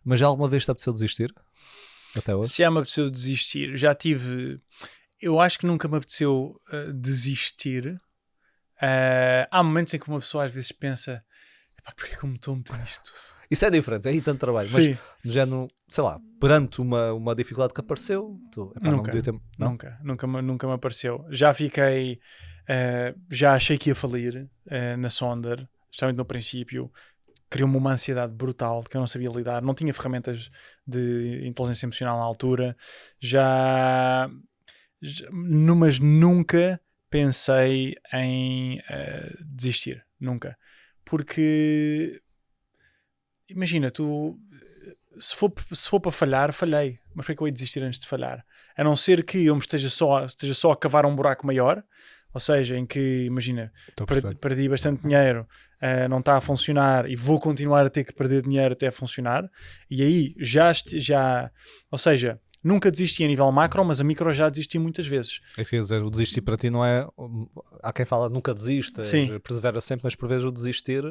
mas já alguma vez te apeteceu desistir? Até hoje? Se já me apeteceu desistir, já tive... Eu acho que nunca me apeteceu desistir. Há momentos em que uma pessoa às vezes pensa: porquê que eu me estou a meter nisto tudo? Isso é diferente, é aí tanto trabalho. Mas no género, sei lá, perante uma dificuldade que apareceu, nunca me apareceu. Já fiquei, já achei que ia falir na Sonder, especialmente no princípio. Criou-me uma ansiedade brutal que eu não sabia lidar, não tinha ferramentas de inteligência emocional na altura. Mas nunca pensei em desistir, nunca. Porque imagina, se for para falhar, falhei, mas por que é que eu ia desistir antes de falhar? A não ser que eu me esteja só a cavar um buraco maior, ou seja, em que, imagina, perdi bastante dinheiro, não está a funcionar e vou continuar a ter que perder dinheiro até funcionar, e aí ou seja, nunca desisti a nível macro, mas a micro já desisti muitas vezes. É isso que quer dizer, o desistir para ti não é... Há quem fala nunca desista, persevera sempre, mas por vezes o desistir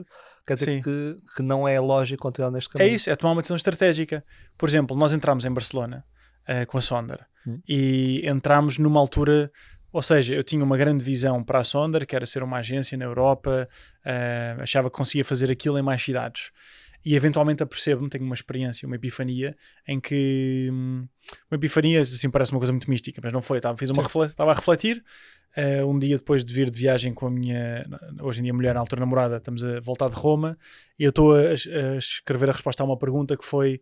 quer dizer que não é lógico continuar neste caminho. É isso, é tomar uma decisão estratégica. Por exemplo, nós entramos em Barcelona com a Sonder e entramos numa altura... Ou seja, eu tinha uma grande visão para a Sonder, que era ser uma agência na Europa, achava que conseguia fazer aquilo em mais cidades. e eventualmente apercebo-me, tenho uma experiência, uma epifania, em que... uma epifania, assim, parece uma coisa muito mística, mas não foi. Estava a refletir, um dia depois de vir de viagem com a minha, hoje em dia mulher, na altura namorada, estamos a voltar de Roma, e eu estou a escrever a resposta a uma pergunta que foi...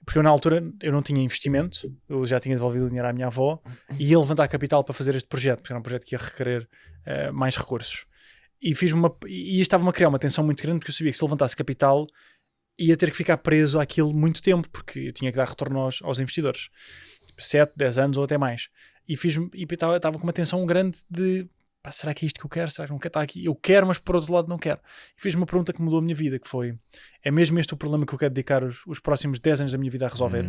Porque eu na altura eu não tinha investimento, eu já tinha devolvido o dinheiro à minha avó, e ia levantar capital para fazer este projeto, porque era um projeto que ia requerer mais recursos. E estava-me a criar uma tensão muito grande, porque eu sabia que se levantasse capital ia ter que ficar preso àquilo muito tempo, porque eu tinha que dar retorno aos investidores. 7, 10 anos ou até mais. E estava com uma tensão grande de será que é isto que eu quero? Será que não quero estar aqui? Eu quero, mas por outro lado não quero. E fiz uma pergunta que mudou a minha vida, que foi, é mesmo este o problema que eu quero dedicar os próximos 10 anos da minha vida a resolver?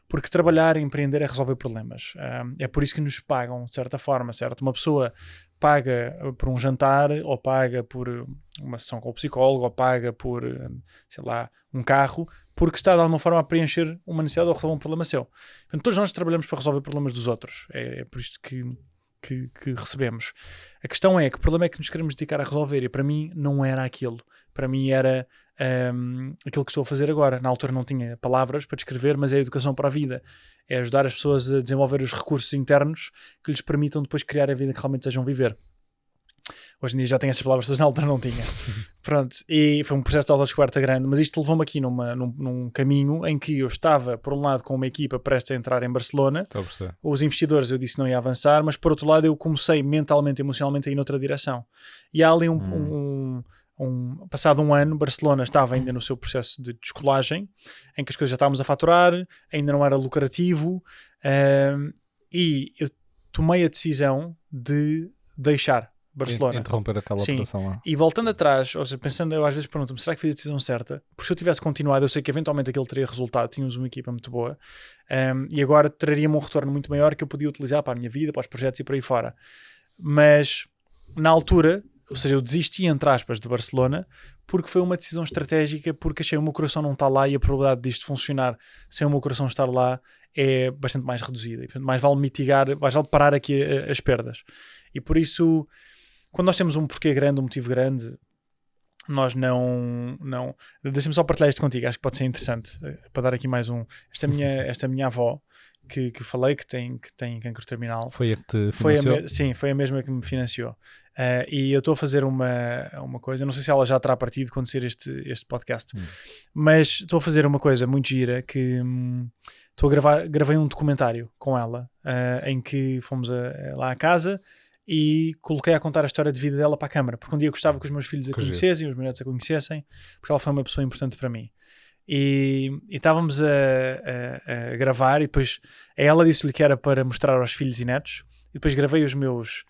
Porque trabalhar e empreender é resolver problemas. É por isso que nos pagam, de certa forma, certo? Uma pessoa paga por um jantar, ou paga por uma sessão com o psicólogo, ou paga por, sei lá, um carro, porque está de alguma forma a preencher uma necessidade ou resolver um problema seu. Portanto, todos nós trabalhamos para resolver problemas dos outros. É por isto que recebemos. A questão é que o problema é que nos queremos dedicar a resolver, e para mim não era aquilo. Para mim era aquilo que estou a fazer agora. Na altura não tinha palavras para descrever, mas é a educação para a vida. É ajudar as pessoas a desenvolver os recursos internos que lhes permitam depois criar a vida que realmente desejam viver. Hoje em dia já tenho essas palavras, mas na altura não tinha. Pronto, e foi um processo de autodescoberta grande, mas isto levou-me aqui num caminho em que eu estava, por um lado, com uma equipa prestes a entrar em Barcelona. Os investidores, eu disse que não ia avançar, mas por outro lado eu comecei mentalmente, emocionalmente a ir noutra direção. E há ali passado um ano, Barcelona estava ainda no seu processo de descolagem, em que as coisas já estávamos a faturar, ainda não era lucrativo, e eu tomei a decisão de deixar Barcelona. Interromper aquela operação lá. E voltando atrás, ou seja, pensando, eu às vezes pergunto-me, será que fiz a decisão certa? Porque se eu tivesse continuado, eu sei que eventualmente aquilo teria resultado, tínhamos uma equipa muito boa, e agora traria-me um retorno muito maior que eu podia utilizar para a minha vida, para os projetos e por aí fora. Mas, na altura, ou seja, eu desisti, entre aspas, de Barcelona, porque foi uma decisão estratégica, porque achei que o meu coração não está lá e a probabilidade disto funcionar sem o meu coração estar lá é bastante mais reduzida. E, portanto, mais vale mitigar, mais vale parar aqui as perdas. E por isso, quando nós temos um porquê grande, um motivo grande, nós não... Deixa-me só partilhar isto contigo, acho que pode ser interessante, para dar aqui mais um... Esta minha avó, que falei, que tem cancro terminal. Foi a que te financiou? Sim, foi a mesma que me financiou. E eu estou a fazer uma coisa, não sei se ela já terá partido quando ser este podcast, mas estou a fazer uma coisa muito gira, que gravei um documentário com ela, em que fomos lá à casa e coloquei a contar a história de vida dela para a câmara, porque um dia gostava que os meus filhos a conhecessem, os meus netos a conhecessem, porque ela foi uma pessoa importante para mim. E estávamos a gravar, e depois ela disse-lhe que era para mostrar aos filhos e netos, e depois gravei os meus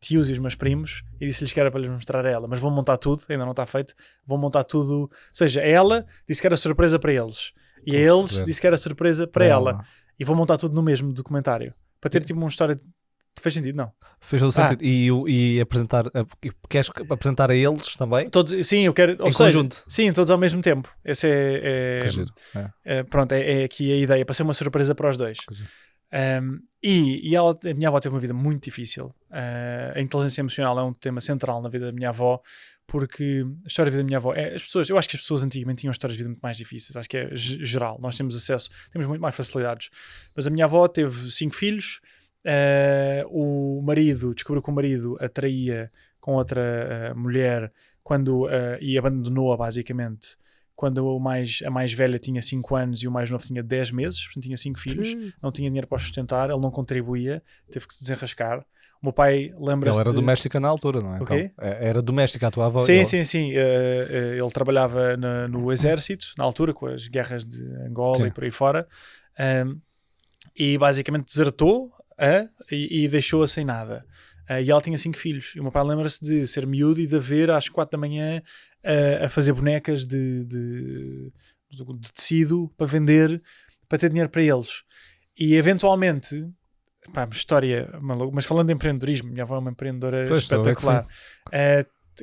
tios e os meus primos e disse-lhes que era para lhes mostrar a ela, mas vou montar tudo, ainda não está feito, vou montar tudo, ou seja, ela disse que era surpresa para eles e a eles disse que era surpresa para ela, e vou montar tudo no mesmo documentário, para ter tipo uma história. Fez sentido, não? Fez todo sentido. E apresentar, queres apresentar a eles também? Todos, sim, eu quero. Em conjunto? Sim, todos ao mesmo tempo. Esse pronto, é aqui a ideia, para ser uma surpresa para os dois. E a minha avó teve uma vida muito difícil. A inteligência emocional é um tema central na vida da minha avó, porque a história de vida da minha avó eu acho que as pessoas antigamente tinham histórias de vida muito mais difíceis, acho que é geral, nós temos muito mais facilidades, mas a minha avó teve 5 filhos. O marido descobriu que o marido a traía com outra mulher e abandonou-a basicamente quando a mais velha tinha 5 anos e o mais novo tinha 10 meses, portanto tinha 5 filhos, não tinha dinheiro para os sustentar, ele não contribuía, teve que se desenrascar. O meu pai lembra-se. Ela era doméstica na altura, não é? Okay? Então, era doméstica a tua avó? Sim. Ele trabalhava no exército na altura, com as guerras de Angola e por aí fora, e basicamente desertou e deixou-a sem nada. E ela tinha 5 filhos. E o meu pai lembra-se de ser miúdo e de ver às 4 da manhã a fazer bonecas de tecido para vender, para ter dinheiro para eles. E eventualmente, história maluca, mas falando de empreendedorismo, minha avó é uma empreendedora espetacular.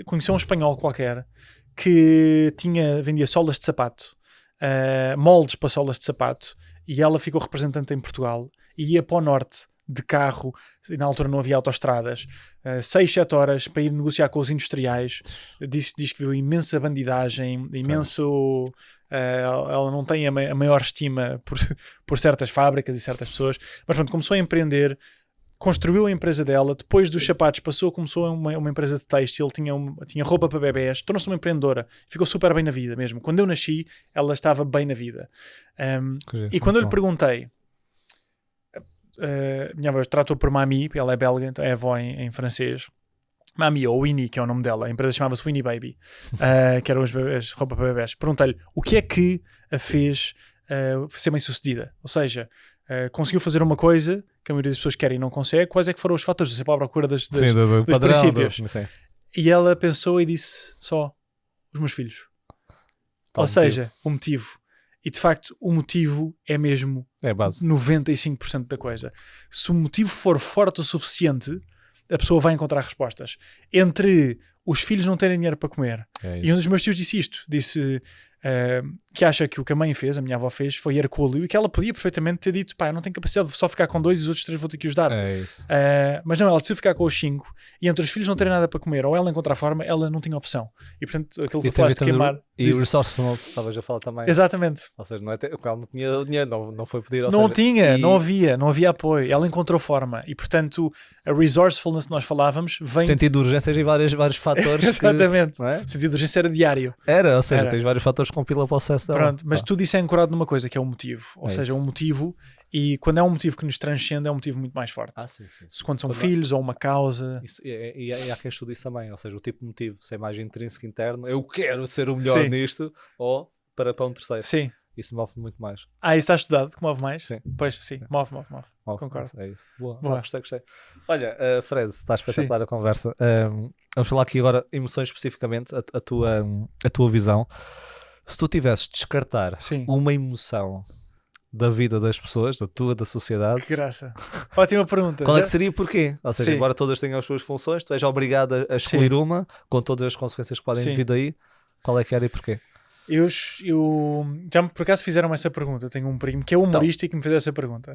Conheceu um espanhol qualquer que vendia solas de sapato, moldes para solas de sapato, e ela ficou representante em Portugal e ia para o norte de carro, e na altura não havia autoestradas, 6, 7 horas para ir negociar com os industriais. Diz que viu imensa bandidagem, imenso... ela não tem a maior estima por certas fábricas e certas pessoas, mas pronto, começou a empreender, construiu a empresa dela, depois dos sapatos começou uma empresa de têxtil, tinha roupa para bebés, tornou-se uma empreendedora, ficou super bem na vida mesmo. Quando eu nasci, ela estava bem na vida. E quando eu lhe perguntei, minha avó tratou por Mami, ela é belga, então é avó em francês, Mami, ou Winnie, que é o nome dela, a empresa chamava-se Winnie Baby, que eram as roupas para bebés. Perguntei-lhe o que é que a fez ser bem sucedida, ou seja, conseguiu fazer uma coisa que a maioria das pessoas querem e não consegue. Quais é que foram os fatores de ser para a procura dos princípios? E ela pensou e disse só os meus filhos. Ou seja, o motivo. E de facto o motivo é mesmo 95% da coisa. Se o motivo for forte o suficiente, a pessoa vai encontrar respostas. Entre os filhos não terem dinheiro para comer, e um dos meus tios disse que acha que o que a mãe fez, a minha avó fez, foi hercúleo, e que ela podia perfeitamente ter dito, pá, eu não tenho capacidade de só ficar com 2 e os outros 3 vou ter que os dar. Mas não, ela decidiu ficar com os 5, e entre os filhos não terem nada para comer ou ela encontrar forma, ela não tinha opção. E portanto, aquilo que tu falaste de queimar... E o resourcefulness, estavas a falar também. Exatamente. Ou seja, ela não tinha dinheiro, não foi pedir. Não havia apoio. Ela encontrou forma. E portanto, a resourcefulness que nós falávamos vem... Sentido de urgência e vários fatores. Exatamente. Que, não é? Sentido de urgência era diário. Ou seja, tens vários fatores que compila para o sucesso dela. Pronto, mas tudo isso é ancorado numa coisa que é o motivo. Ou seja, um motivo, e quando é um motivo que nos transcende, é um motivo muito mais forte. Sim. Quando são filhos ou uma causa. E há quem estude isso também. Ou seja, o tipo de motivo, se é mais intrínseco interno, eu quero ser o melhor nisto, ou para um terceiro. Sim. Isso move muito mais. Isso está estudado, que move mais? Sim. Pois, sim, move. Concordo. É isso. Boa. Gostei. Olha, Fred, está espetacular a conversa. Vamos falar aqui agora, emoções especificamente, a tua visão. Se tu tivesses de descartar uma emoção da vida das pessoas, da sociedade... Que graça. Ótima pergunta. Qual é que seria e porquê? Ou seja, embora todas tenham as suas funções, tu és obrigado a escolher uma, com todas as consequências que podem vir daí. Qual é que era e porquê? Eu já por acaso fizeram essa pergunta. Eu tenho um primo que é humorista e que me fez essa pergunta.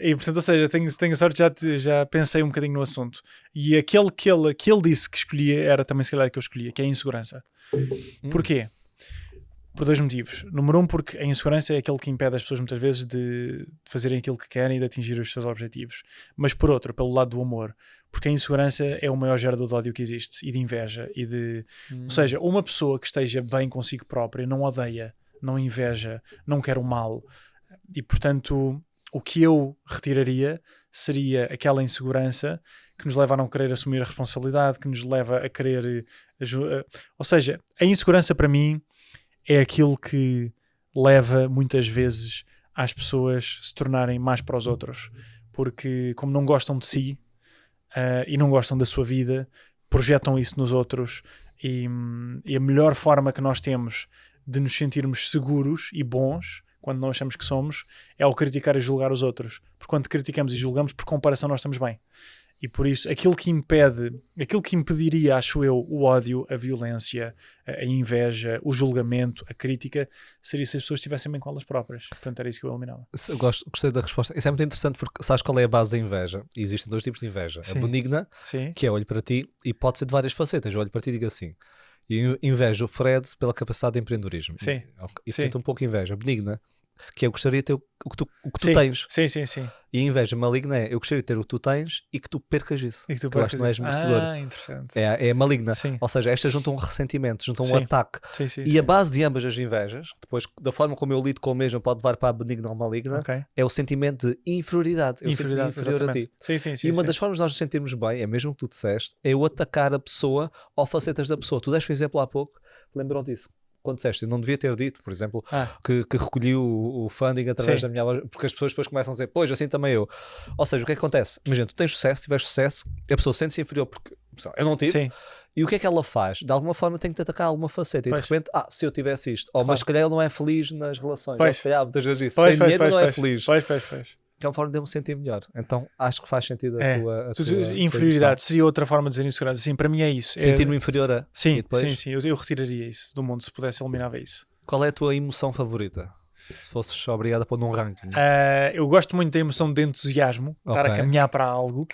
E portanto, ou seja, tenho sorte, já pensei um bocadinho no assunto. E aquele que ele disse que escolhia era também se calhar que eu escolhia, que é a insegurança. Porquê? Por 2 motivos. Número 1, porque a insegurança é aquele que impede as pessoas muitas vezes de fazerem aquilo que querem e de atingir os seus objetivos. Mas por outro, pelo lado do amor. Porque a insegurança é o maior gerador de ódio que existe, e de inveja, e de... Ou seja, uma pessoa que esteja bem consigo própria não odeia, não inveja, não quer o mal. E portanto, o que eu retiraria seria aquela insegurança que nos leva a não querer assumir a responsabilidade, que nos leva a querer... Ou seja, a insegurança para mim é aquilo que leva muitas vezes às pessoas se tornarem más para os outros, porque como não gostam de si e não gostam da sua vida, projetam isso nos outros, e a melhor forma que nós temos de nos sentirmos seguros e bons quando nós achamos que somos é ao criticar e julgar os outros, porque quando criticamos e julgamos, por comparação nós estamos bem. E por isso, aquilo que impediria, acho eu, o ódio, a violência, a inveja, o julgamento, a crítica, seria se as pessoas estivessem bem com elas próprias. Portanto, era isso que eu eliminava. Gostei da resposta. Isso é muito interessante porque sabes qual é a base da inveja? E existem 2 tipos de inveja. A benigna, que é olho para ti, e pode ser de várias facetas. Eu olho para ti e digo assim. E invejo o Fred pela capacidade de empreendedorismo. E sinto um pouco inveja. Benigna, que eu gostaria de ter o que tu tens. Sim. E a inveja maligna é eu gostaria de ter o que tu tens e que tu percas isso. E que tu eu acho que não és merecedor. Interessante. É maligna. Ou seja, estas juntam um ressentimento, juntam um ataque. A base de ambas as invejas, depois da forma como eu lido com o mesmo, pode levar para a benigna ou maligna, é o sentimento de inferioridade. Eu sinto-me inferior a ti. E uma das formas de nós nos sentirmos bem, é mesmo que tu disseste, é eu atacar a pessoa ou facetas da pessoa. Tu deste um exemplo há pouco, lembrou disso. Quando disseste, eu não devia ter dito, por exemplo, que recolhi o funding através da minha loja, porque as pessoas depois começam a dizer, pois, assim também eu. Ou seja, o que é que acontece? Imagina, tu tens sucesso, tiveste sucesso, a pessoa sente-se inferior porque eu não tive, e o que é que ela faz? De alguma forma tem que te atacar alguma faceta, e de repente, se eu tivesse isto, mas se calhar ele não é feliz nas relações, ou se calhar muitas vezes isso, tem dinheiro e não é feliz. Que é uma forma de eu me sentir melhor. Então acho que faz sentido a tua inferioridade seria outra forma de dizer insegurança. Sim, para mim é isso. Sentir-me inferior a... Sim, eu retiraria isso do mundo. Se pudesse, eliminava isso. Qual é a tua emoção favorita? Se fosses obrigado a pôr num ranking. Eu gosto muito da emoção de entusiasmo, estar a caminhar para algo.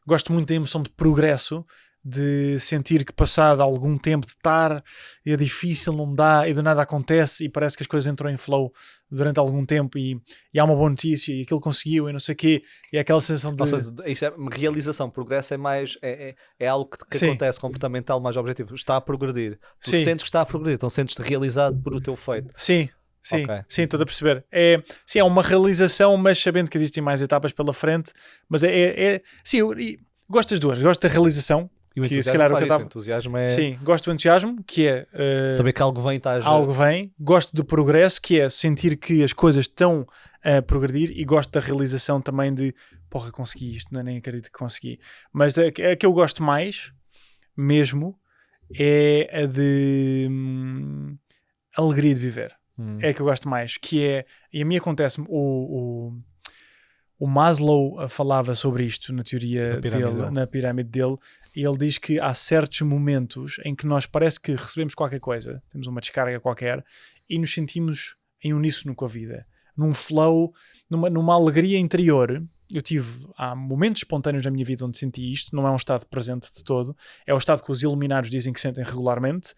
Gosto muito da emoção de progresso, de sentir que passado algum tempo de estar é difícil, não dá, e do nada acontece e parece que as coisas entram em flow durante algum tempo e há uma boa notícia e aquilo conseguiu e não sei o quê, e é aquela sensação de... Ou seja, isto é realização, progresso é mais é algo que acontece comportamental, mais objetivo, está a progredir, tu sentes que está a progredir, então sentes-te realizado por o teu feito. Sim, estou a perceber. É uma realização, mas sabendo que existem mais etapas pela frente, mas sim, eu gosto das duas, gosto da realização. E o entusiasmo é... Sim, gosto do entusiasmo, que é... saber que algo vem, algo vem. Gosto do progresso, que é sentir que as coisas estão a progredir, e gosto da realização também de, porra, consegui isto, nem acredito que consegui. Mas a que eu gosto mais, mesmo, é a de alegria de viver. É a que eu gosto mais, que é... E a mim acontece-me... O Maslow falava sobre isto na teoria dele, na pirâmide dele, e ele diz que há certos momentos em que nós parece que recebemos qualquer coisa, temos uma descarga qualquer, e nos sentimos em uníssono com a vida, num flow, numa alegria interior. Há momentos espontâneos na minha vida onde senti isto, não é um estado presente de todo, é o estado que os iluminados dizem que sentem regularmente,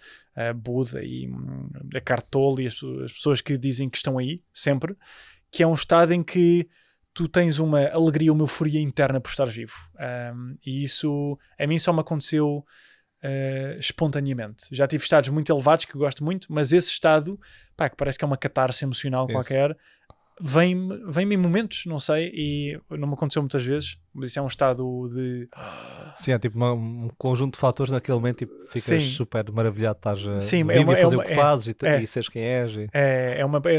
Buda e Eckhart Tolle e as pessoas que dizem que estão aí, sempre, que é um estado em que tu tens uma alegria, uma euforia interna por estar vivo. E isso, a mim, só me aconteceu espontaneamente. Já tive estados muito elevados que eu gosto muito, mas esse estado, que parece que é uma catarse emocional qualquer, vem-me em momentos, não sei, e não me aconteceu muitas vezes, mas isso é um estado de... Sim, é tipo um conjunto de fatores naquele momento e ficas super maravilhado, estás a fazer o que fazes e seres quem és.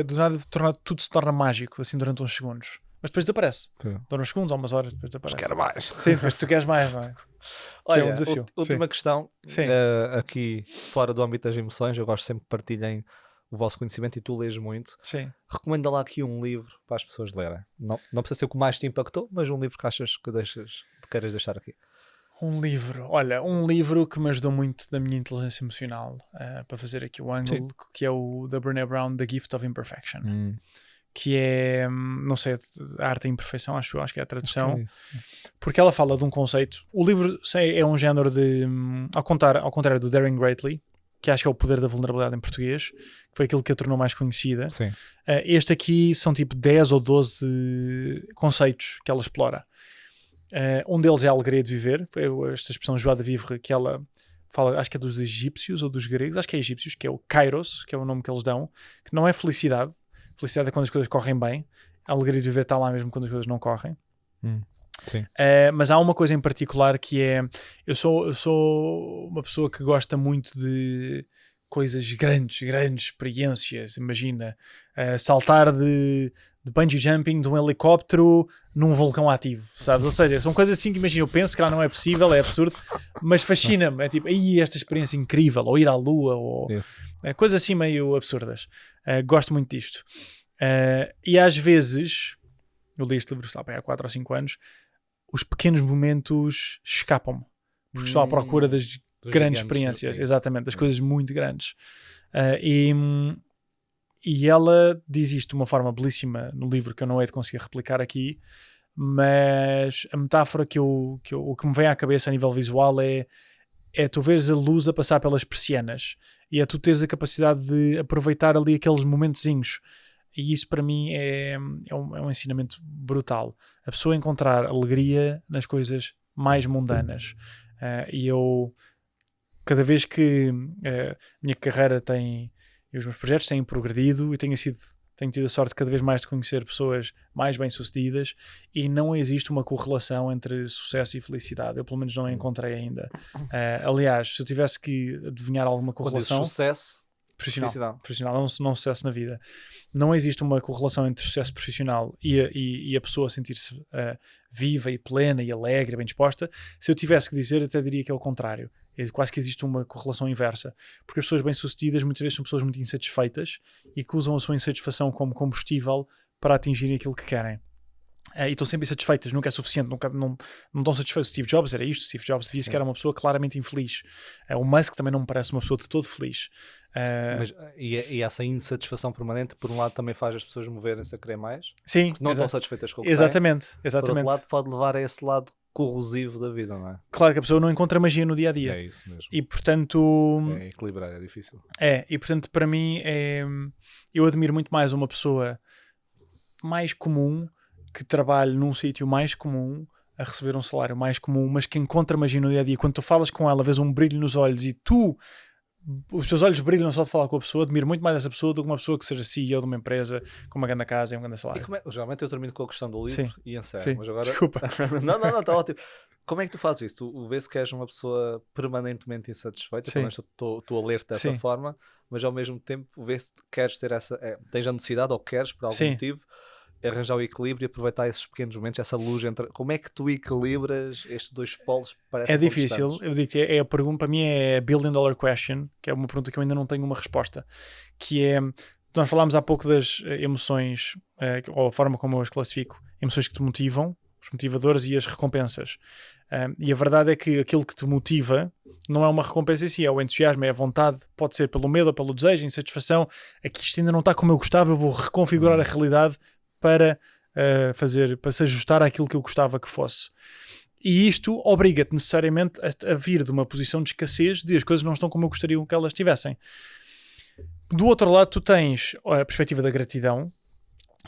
Do nada tudo se torna mágico, assim, durante uns segundos. Mas depois desaparece. Dura uns segundos ou umas horas, depois desaparece. Mas quero mais. Sim, depois tu queres mais, não é? Olha, é um desafio. Última questão, aqui fora do âmbito das emoções, eu gosto sempre que partilhem o vosso conhecimento e tu lês muito. Sim. Recomenda lá aqui um livro para as pessoas lerem. Não precisa ser o que mais te impactou, mas um livro que achas que queiras deixar aqui. Um livro que me ajudou muito da minha inteligência emocional, para fazer aqui o ângulo, que é o da Brené Brown, The Gift of Imperfection. Que é, não sei, a arte da imperfeição, acho que é a tradução, porque ela fala de um conceito. O livro é um género de, ao contrário do Daring Greatly, que acho que é o poder da vulnerabilidade em português, que foi aquilo que a tornou mais conhecida. Este aqui são tipo 10 ou 12 conceitos que ela explora. Um deles é a alegria de viver, foi esta expressão joie de vivre que ela fala, acho que é dos egípcios ou dos gregos, acho que é egípcios, que é o kairos, que é o nome que eles dão, que não é felicidade. Felicidade é quando as coisas correm bem. A alegria de viver está lá mesmo quando as coisas não correm. Mas há uma coisa em particular que é... Eu sou uma pessoa que gosta muito de coisas grandes experiências. Imagina, saltar de bungee jumping de um helicóptero num vulcão ativo, sabes? Ou seja, são coisas assim que, imagina, eu penso que lá não é possível, é absurdo, mas fascina-me. É tipo, esta experiência incrível, ou ir à lua, ou coisas assim meio absurdas. Gosto muito disto. E às vezes, eu li este livro há 4 ou 5 anos, os pequenos momentos escapam-me, porque estou à procura das grandes experiências, exatamente, das coisas muito grandes. E ela diz isto de uma forma belíssima no livro, que eu não hei de conseguir replicar aqui, mas a metáfora que me vem à cabeça a nível visual é tu veres a luz a passar pelas persianas e é tu teres a capacidade de aproveitar ali aqueles momentozinhos. E isso para mim é um ensinamento brutal. A pessoa encontrar alegria nas coisas mais mundanas. E eu, cada vez que a minha carreira e os meus projetos têm progredido e tenho tido a sorte cada vez mais de conhecer pessoas mais bem-sucedidas, e não existe uma correlação entre sucesso e felicidade. Eu pelo menos não a encontrei ainda. Aliás, se eu tivesse que adivinhar alguma correlação... sucesso... Profissional, não sucesso na vida. Não existe uma correlação entre sucesso profissional e a pessoa sentir-se viva e plena e alegre e bem disposta. Se eu tivesse que dizer, até diria que é o contrário. Quase que existe uma correlação inversa, porque as pessoas bem-sucedidas muitas vezes são pessoas muito insatisfeitas e que usam a sua insatisfação como combustível para atingirem aquilo que querem. e estão sempre insatisfeitas, nunca é suficiente, não estão satisfeitos. Steve Jobs era isto, Steve Jobs via-se que era uma pessoa claramente infeliz. O Musk também não me parece uma pessoa de todo feliz. E essa insatisfação permanente, por um lado, também faz as pessoas moverem-se a querer mais, sim, não estão satisfeitas com o que exatamente. Por outro lado, pode levar a esse lado corrosivo da vida, não é? Claro que a pessoa não encontra magia no dia-a-dia. É isso mesmo. E portanto... É equilibrar, é difícil. E portanto para mim eu admiro muito mais uma pessoa mais comum, que trabalhe num sítio mais comum, a receber um salário mais comum, mas que encontra magia no dia-a-dia. Quando tu falas com ela, vês um brilho nos olhos e os teus olhos brilham só de falar com a pessoa. Admiro muito mais essa pessoa do que uma pessoa que seja CEO de uma empresa com uma grande casa e um grande salário. Geralmente eu termino com a questão do livro e encerro, mas agora... Desculpa. não, está ótimo. Como é que tu fazes isso? Tu vês que és uma pessoa permanentemente insatisfeita, pelo menos estou a ler-te dessa forma, mas ao mesmo tempo vês que queres ter tens a necessidade ou queres, por algum motivo, arranjar o equilíbrio e aproveitar esses pequenos momentos, essa luz entre... Como é que tu equilibras estes dois polos? É difícil, eu digo-te, a pergunta para mim é a $1 billion question, que é uma pergunta que eu ainda não tenho uma resposta, que é, nós falámos há pouco das emoções, ou a forma como eu as classifico, emoções que te motivam, os motivadores e as recompensas. E a verdade é que aquilo que te motiva não é uma recompensa em si, é o entusiasmo, é a vontade, pode ser pelo medo ou pelo desejo, insatisfação, aqui isto ainda não está como eu gostava, eu vou reconfigurar a realidade para se ajustar àquilo que eu gostava que fosse. E isto obriga-te necessariamente a vir de uma posição de escassez, de as coisas não estão como eu gostaria que elas estivessem. Do outro lado, tu tens a perspectiva da gratidão,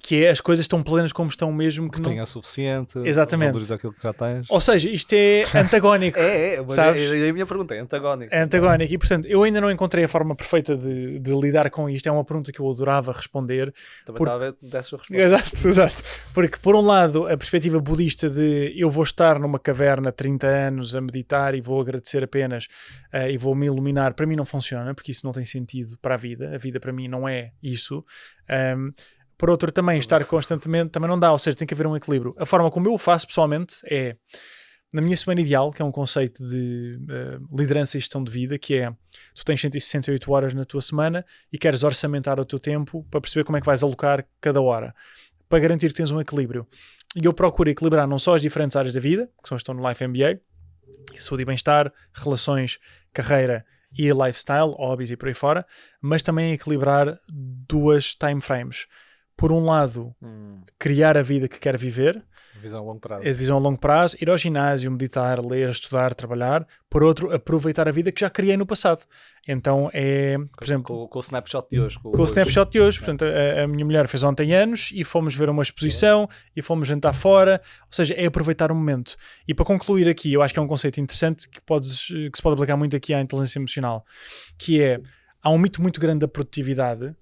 que é as coisas estão plenas como estão mesmo. Que não tenha o suficiente, exatamente, valoriza aquilo que já tens. Ou seja, isto é antagónico. Sabes? A minha pergunta é antagónico. É antagónico e, portanto, eu ainda não encontrei a forma perfeita de lidar com isto. É uma pergunta que eu adorava responder. Também estava a ver dessa resposta. Exato. Porque, por um lado, a perspectiva budista de eu vou estar numa caverna 30 anos a meditar e vou agradecer apenas e vou me iluminar, para mim não funciona, porque isso não tem sentido para a vida. A vida para mim não é isso. Por outro, também estar constantemente também não dá, ou seja, tem que haver um equilíbrio. A forma como eu o faço pessoalmente é na minha semana ideal, que é um conceito de liderança e gestão de vida, que é, tu tens 168 horas na tua semana e queres orçamentar o teu tempo para perceber como é que vais alocar cada hora, para garantir que tens um equilíbrio. E eu procuro equilibrar não só as diferentes áreas da vida, que são as que estão no Life MBA, saúde e bem-estar, relações, carreira e lifestyle, hobbies e por aí fora, mas também equilibrar duas time frames. Por um lado, criar a vida que quer viver. Visão a longo prazo. É visão a longo prazo, ir ao ginásio, meditar, ler, estudar, trabalhar. Por outro, aproveitar a vida que já criei no passado. Então é, por exemplo... Com o snapshot de hoje. Com o snapshot de hoje. Portanto, a minha mulher fez ontem anos e fomos ver uma exposição e fomos jantar fora. Ou seja, é aproveitar o momento. E para concluir aqui, eu acho que é um conceito interessante que se pode aplicar muito aqui à inteligência emocional, que é, há um mito muito grande da produtividade,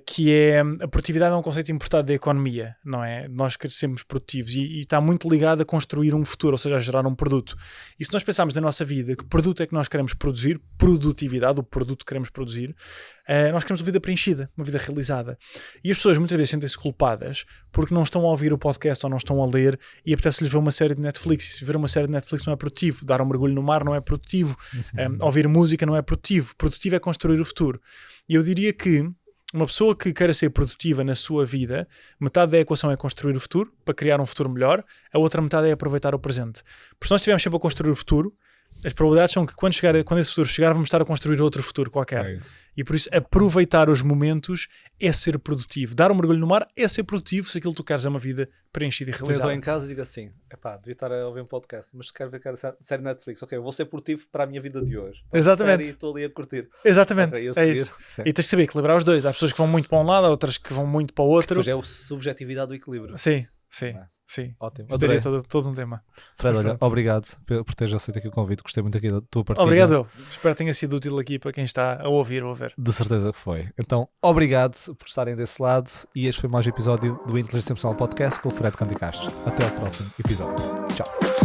que é, a produtividade é um conceito importado da economia, não é? Nós sermos produtivos e está muito ligado a construir um futuro, ou seja, a gerar um produto. E se nós pensarmos na nossa vida, que produto é que nós queremos produzir, produtividade, o produto que queremos produzir, nós queremos uma vida preenchida, uma vida realizada. E as pessoas muitas vezes sentem-se culpadas porque não estão a ouvir o podcast ou não estão a ler e apetece-lhes ver uma série de Netflix. E se ver uma série de Netflix não é produtivo, dar um mergulho no mar não é produtivo, ouvir música não é produtivo. Produtivo é construir o futuro. E eu diria que uma pessoa que queira ser produtiva na sua vida, metade da equação é construir o futuro, para criar um futuro melhor, a outra metade é aproveitar o presente. Porque se nós estivermos sempre a construir o futuro, as probabilidades são que quando esse futuro chegar, vamos estar a construir outro futuro qualquer. E por isso, aproveitar os momentos é ser produtivo. Dar um mergulho no mar é ser produtivo se aquilo que tu queres é uma vida preenchida e realizada. Eu estou em casa e digo assim, devia estar a ouvir um podcast, mas quero ver série Netflix. Ok, eu vou ser produtivo para a minha vida de hoje. Então, exatamente. Série, estou ali a curtir. Exatamente, Okay, é isso. Sim. E tens de saber equilibrar os dois. Há pessoas que vão muito para um lado, há outras que vão muito para o outro. Depois é a subjetividade do equilíbrio. Sim. Sim. Ótimo. Adorei todo um tema. Fred, olha, obrigado por teres aceito aqui o convite. Gostei muito aqui da tua partida. Obrigado, eu. Espero que tenha sido útil aqui para quem está a ouvir ou a ver. De certeza que foi. Então, obrigado por estarem desse lado e este foi mais um episódio do Inteligência Emocional Podcast com o Fred Candicastro. Até ao próximo episódio. Tchau.